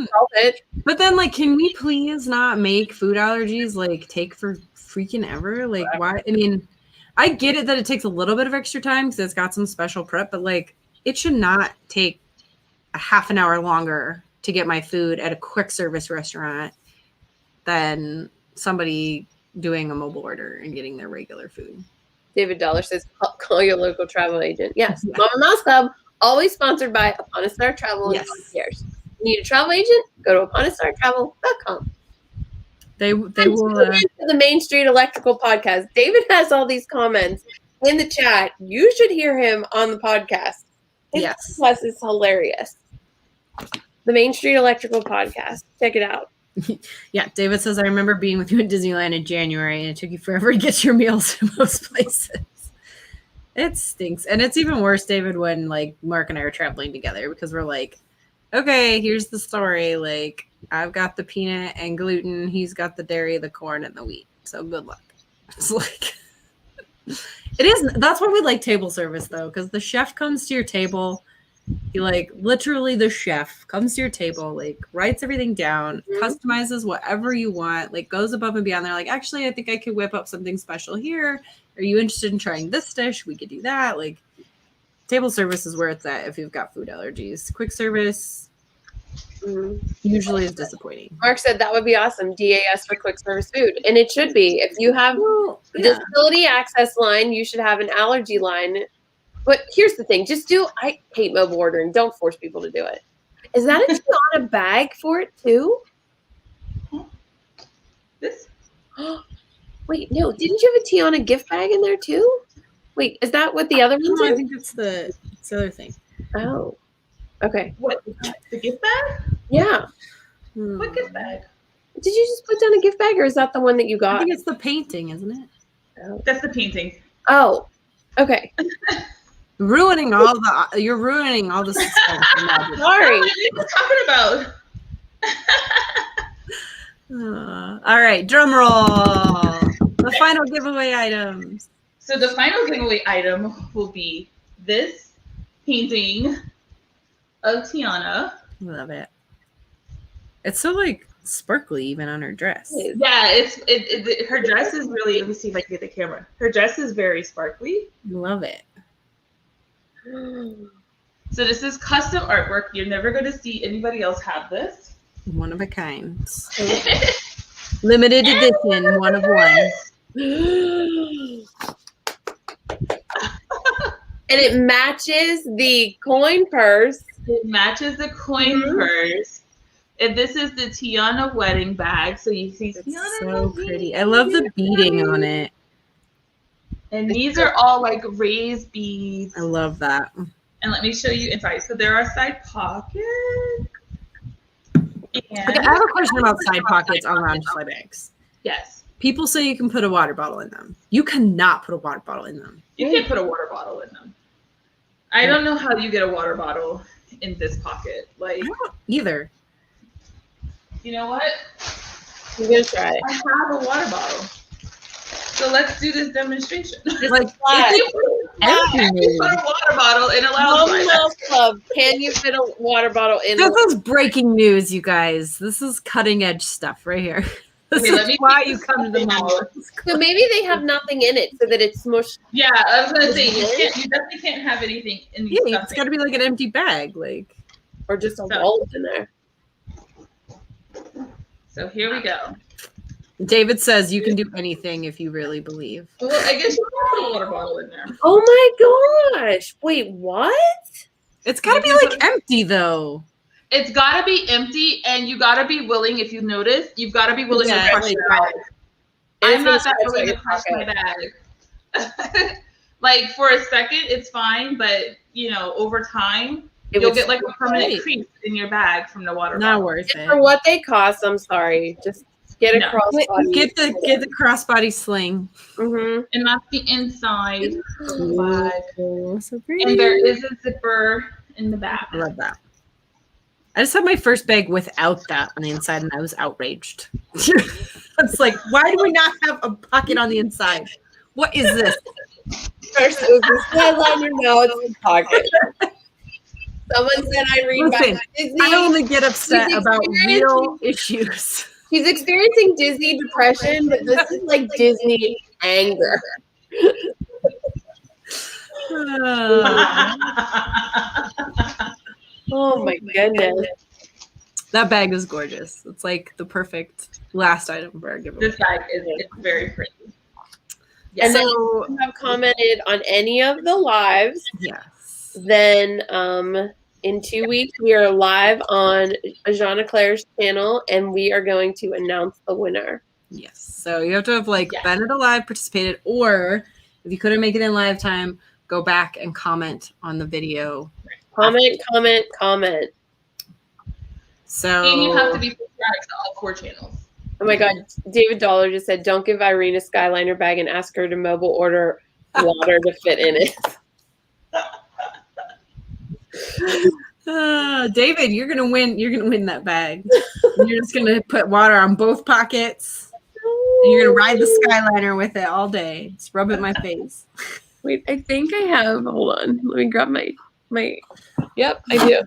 but then like, can we please not make food allergies like take for freaking ever? Like, why? I mean, I get it that it takes a little bit of extra time because it's got some special prep, but like, it should not take a half an hour longer to get my food at a quick service restaurant than somebody doing a mobile order and getting their regular food. David Dollar says, call your local travel agent. Yes. Mama Mouse Club, always sponsored by Upon a Star Travel and Concierge. Need a travel agent? Go to uponastartravel.com. They will. The Main Street Electrical Podcast. David has all these comments in the chat. You should hear him on the podcast. His podcast is hilarious. The Main Street Electrical Podcast. Check it out. Yeah, David says, I remember being with you in Disneyland in January, and it took you forever to get your meals to most places. It stinks. And it's even worse, David, when like Mark and I are traveling together because we're like, okay, here's the story. Like, I've got the peanut and gluten. He's got the dairy, the corn, and the wheat. So good luck. It's like, it is. That's why we like table service, though, because the chef comes to your table. He, like, literally the chef comes to your table, like, writes everything down, customizes whatever you want, like, goes above and beyond. They're like, actually, I think I could whip up something special here. Are you interested in trying this dish? We could do that. Like, table service is where it's at if you've got food allergies. Quick service usually is disappointing. Mark said that would be awesome. DAS for quick service food. And it should be. If you have a disability access line, you should have an allergy line. But here's the thing. I hate mobile ordering. Don't force people to do it. Is that a Tiana bag for it too? This? Wait, no. Didn't you have a Tiana gift bag in there too? Wait, is that what the other ones are? I think it's the other thing. Oh, okay. What? The gift bag? Yeah. What gift bag? Did you just put down a gift bag, or is that the one that you got? I think it's the painting, isn't it? Oh. That's the painting. Oh, okay. You're ruining all the suspense. Sorry. What are you talking about? All right, drum roll. The final giveaway items. So the final giveaway item will be this painting of Tiana. Love it. It's so like sparkly even on her dress. Yeah, her dress is really, let me see if I can get the camera. Her dress is very sparkly. Love it. So this is custom artwork. You're never going to see anybody else have this. One of a kind. Limited edition, one of one. And it matches the coin purse. It matches the coin purse. And this is the Tiana wedding bag. So you see Tiana. So pretty. I love the beading on it. And these are all like raised beads. I love that. And let me show you inside. So there are side pockets. Okay, I have a question about side pockets on lounge fly bags. Yes. People say you can put a water bottle in them. You cannot put a water bottle in them. You can put a water bottle in them. I don't know how you get a water bottle in this pocket. Like, I don't either. You know what? I'm going to try it. I have a water bottle. So let's do this demonstration. Like, Can you put a water bottle in a lounge Mom Club. Can you fit a water bottle in? This is breaking news, you guys. This is cutting edge stuff right here. This is why you come to the mall. So maybe they have nothing in it so that it's smushed. Yeah, I was gonna say you definitely can't have anything in these. Yeah, it's got to be like an empty bag, like, or just a wallet in there. So here we go. David says you can do anything if you really believe. Well, I guess you can put a water bottle in there. Oh my gosh! Wait, what? It's got to be like empty though. It's got to be empty, and you got to be willing. If you notice, you've got to be willing to crush your bag. I'm not that willing to crush my bag. Like for a second, it's fine, but over time, you'll get like a permanent crease in your bag from the water Not bottle. worth it. For what they cost, I'm sorry. Just get a crossbody. Get the crossbody sling. Mm-hmm. And that's the inside of the bag. Oh, so pretty. And there is a zipper in the back. I love that. I just had my first bag without that on the inside, and I was outraged. It's like, why do we not have a pocket on the inside? What is this? First it was the skyliner, now it's the pocket. Someone said Irene back to Disney. I only get upset about real issues. She's experiencing Disney depression, but this is like Disney anger. Oh my goodness. That bag is gorgeous. It's like the perfect last item for our giveaway. This bag is very pretty. Yes. And then if you have commented on any of the lives, yes. Then in 2 weeks we are live on Jeanna Claire's channel, and we are going to announce the winner. Yes. So you have to have been at a live, participated, or if you couldn't make it in live time, go back and comment on the video. Comment. So and you have to be subscribed to all 4 channels. Oh my God, David Dollar just said, "Don't give Irene a Skyliner bag and ask her to mobile order water to fit in it." David, you're gonna win. You're gonna win that bag. You're just gonna put water on both pockets. And you're gonna ride the Skyliner with it all day. Just rub it in my face. Wait, I think I have. Hold on, let me grab my. Yep, I do.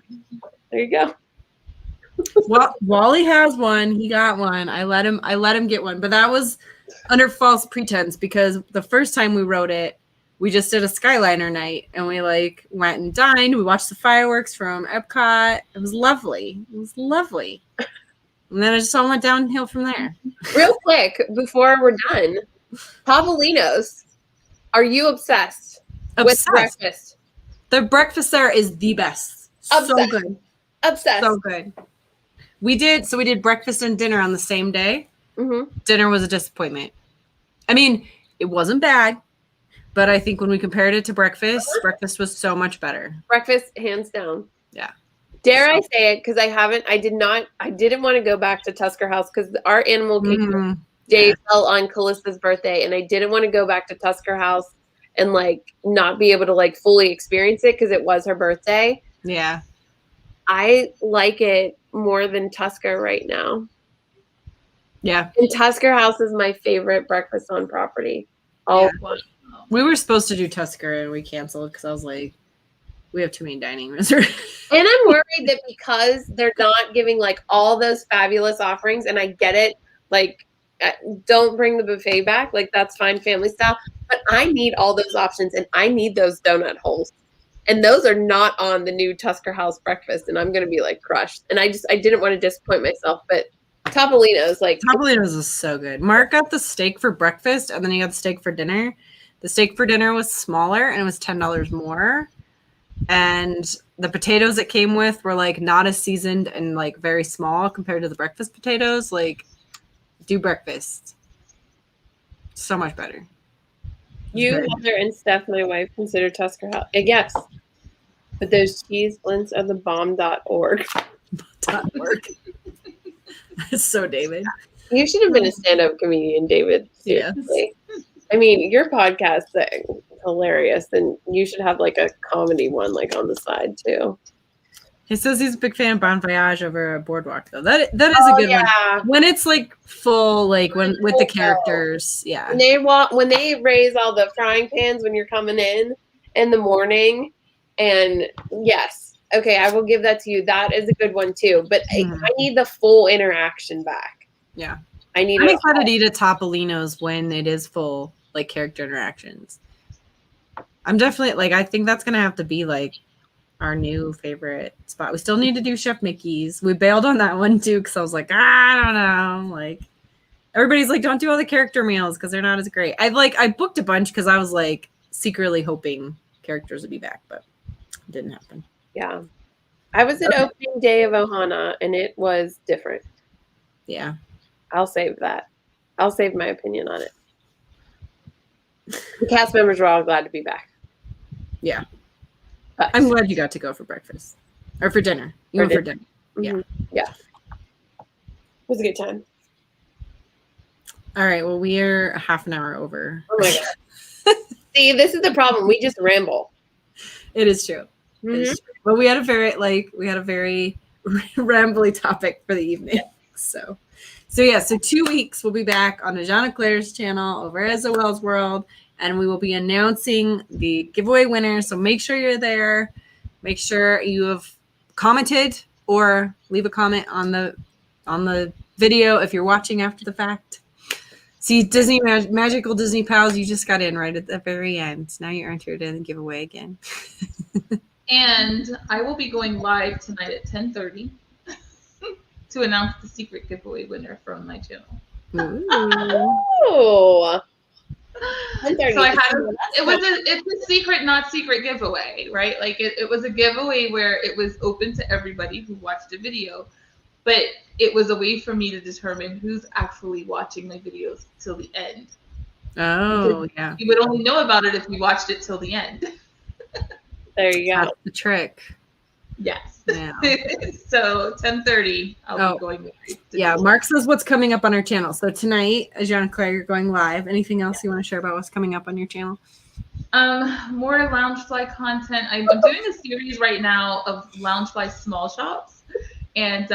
There you go. Well, Wally has one. He got one. I let him get one, but that was under false pretense because the first time we wrote it, we just did a Skyliner night and we went and dined. We watched the fireworks from Epcot. It was lovely. And then it just all went downhill from there. Real quick, before we're done, Pavolinos, are you obsessed with breakfast? The breakfast there is the best. Obsessed. So good. Obsessed. So good. We did breakfast and dinner on the same day. Mm-hmm. Dinner was a disappointment. I mean, it wasn't bad, but I think when we compared it to breakfast was so much better. Breakfast, hands down. Yeah. Dare I say it? Because I didn't want to go back to Tusker House because our animal kingdom day fell on Callista's birthday, and I didn't want to go back to Tusker House and not be able to fully experience it because it was her birthday. Yeah. I like it more than Tusker right now. Yeah. And Tusker House is my favorite breakfast on property. We were supposed to do Tusker and we canceled because I was like, we have too many dining rooms. And I'm worried that because they're not giving all those fabulous offerings, and I get it, don't bring the buffet back. That's fine, family style. But I need all those options, and I need those donut holes. And those are not on the new Tusker House breakfast, and I'm going to be crushed. And I didn't want to disappoint myself, but Topolino's Topolino's is so good. Mark got the steak for breakfast, and then he got the steak for dinner. The steak for dinner was smaller, and it was $10 more. And the potatoes it came with were not as seasoned and very small compared to the breakfast potatoes. Do breakfast. So much better. You, Heather, and Steph, my wife, consider Tusker House. Yes. But those cheese blends are the bomb.org. That's so David. You should have been a stand-up comedian, David. Seriously. Yes. I mean, your podcast is hilarious, and you should have a comedy one on the side too. He says he's a big fan of Bon Voyage over a Boardwalk, though. That is a good one. When it's full, when with the characters, yeah. When they raise all the frying pans when you're coming in the morning, and yes, okay, I will give that to you. That is a good one too. But I need the full interaction back. Yeah, I'm excited to eat at Topolino's when it is full, character interactions. I'm definitely I think that's gonna have to be our new favorite spot. We still need to do Chef Mickey's. We bailed on that one too because I was I don't know. Everybody's don't do all the character meals because they're not as great. I booked a bunch because I was secretly hoping characters would be back, but it didn't happen. Yeah. I was at opening day of Ohana and it was different. Yeah. I'll save that. I'll save my opinion on it. The cast members were all glad to be back. Yeah. But I'm glad you got to go for breakfast. Or for dinner. You went for dinner. Yeah. Yeah. It was a good time. All right. Well, we are a half an hour over. Oh my God. See, this is the problem. We just ramble. It is true. Mm-hmm. It is true. But we had a very rambly topic for the evening. Yeah. So 2 weeks we'll be back on Ajana Claire's channel over at Zoëlle's World, and we will be announcing the giveaway winner. So make sure you're there. Make sure you have commented or leave a comment on the video if you're watching after the fact. See, Disney Magical Disney Pals, you just got in right at the very end. Now you're entered in the giveaway again. And I will be going live tonight at 10:30 to announce the secret giveaway winner from my channel. Oh. So it's a secret, not secret giveaway, right? Like it was a giveaway where it was open to everybody who watched the video, but it was a way for me to determine who's actually watching my videos till the end. Oh, yeah. You would only know about it if you watched it till the end. There you go. That's the trick. Yes. Yeah. So 10:30, I'll be going live. Yeah, Mark says what's coming up on our channel. So tonight, Ajana Claire, you're going live. Anything else you want to share about what's coming up on your channel? More Loungefly content. I'm doing a series right now of Loungefly small shops. And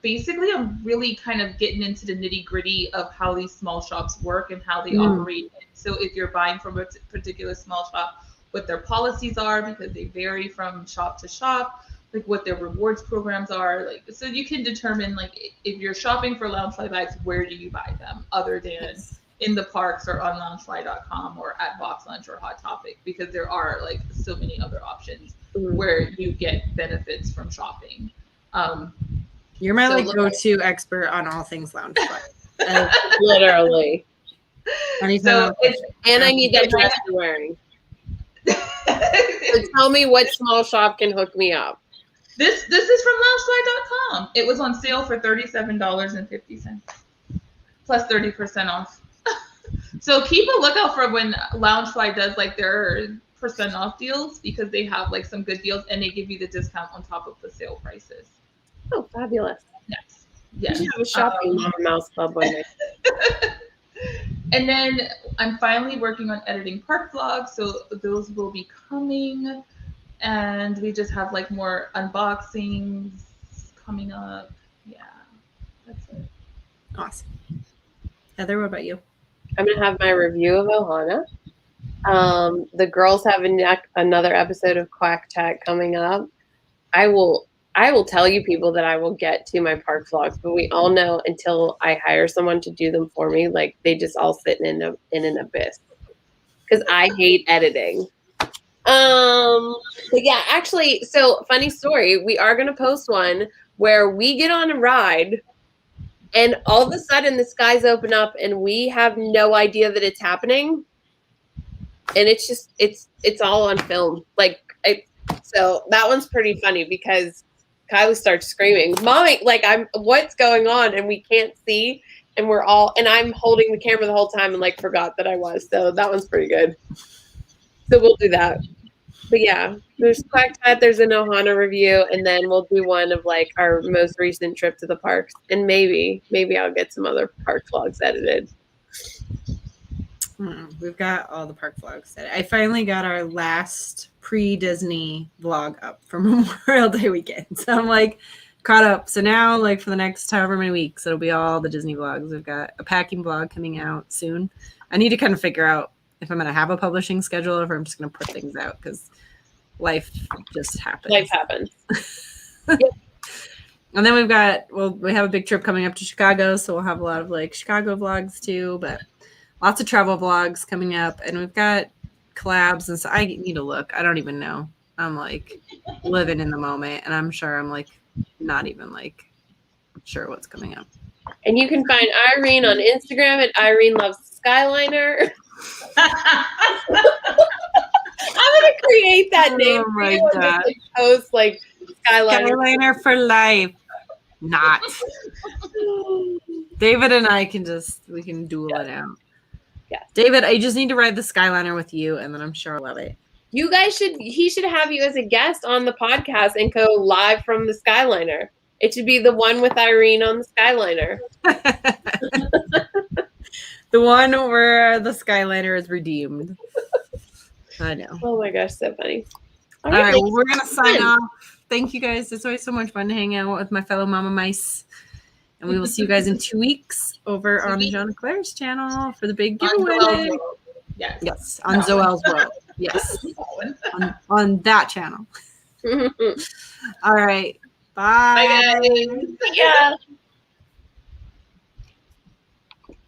basically, I'm really kind of getting into the nitty gritty of how these small shops work and how they operate. So if you're buying from a particular small shop, what their policies are, because they vary from shop to shop, like what their rewards programs are, like so you can determine like if you're shopping for Loungefly bags, where do you buy them other than in the parks or on loungefly.com or at Box Lunch or Hot Topic, because there are like so many other options where you get benefits from shopping. You're my go-to expert on all things Loungefly. Literally. So and I need that dress you're wearing. So tell me what small shop can hook me up. This is from loungefly.com. It was on sale for $37.50 plus 30% off. So keep a lookout for when Loungefly does like their % off deals, because they have like some good deals and they give you the discount on top of the sale prices. Oh, fabulous. Yes. You should have a shopping Mama Mouse Club one day. And then I'm finally working on editing park vlogs, so those will be coming. And we just have like more unboxings coming up. Yeah, that's it. Awesome. Heather, what about you? I'm going to have my review of Ohana. The girls have another episode of Quack Chat coming up. I will tell you people that I will get to my park vlogs, but we all know until I hire someone to do them for me, like they just all sit in an abyss because I hate editing. But yeah, actually, so funny story. We are going to post one where we get on a ride and all of a sudden the skies open up and we have no idea that it's happening. And it's just, it's all on film. So that one's pretty funny because Kylie starts screaming, "Mommy, what's going on?" And we can't see. And I'm holding the camera the whole time and forgot that I was. So that one's pretty good. So we'll do that. But yeah, there's Quack Chat, there's an Ohana review, and then we'll do one of our most recent trip to the parks. And maybe I'll get some other park vlogs edited. We've got all the park vlogs edited. I finally got our last pre-Disney vlog up for Memorial Day weekend. So I'm caught up. So now for the next however many weeks, it'll be all the Disney vlogs. We've got a packing vlog coming out soon. I need to kind of figure out if I'm going to have a publishing schedule or if I'm just going to put things out because life just happens. Life happens. Yep. And then we have a big trip coming up to Chicago. So we'll have a lot of Chicago vlogs too, but lots of travel vlogs coming up. And we've got collabs. And so I need to look. I don't even know. I'm living in the moment. And I'm sure I'm not even sure what's coming up. And you can find Irene on Instagram at Irene Loves Skyliner. I'm gonna create that name. Oh my God. Post Skyliner for life. Not. David and I we can duel it out. David, I just need to ride the Skyliner with you, and then I'm sure I'll love it. You guys he should have you as a guest on the podcast and go live from the Skyliner. It should be the one with Irene on the Skyliner. The one where the Skyliner is redeemed. I know. Oh my gosh, so funny. All right, well, we're going to sign off. Thank you guys. It's always so much fun to hang out with my fellow mama mice. And we will see you guys in 2 weeks over on Jean Claire's channel for the big giveaway. Yes, on Zoëlle's World. Yes, on that channel. All right. Bye. Bye, guys. Yeah.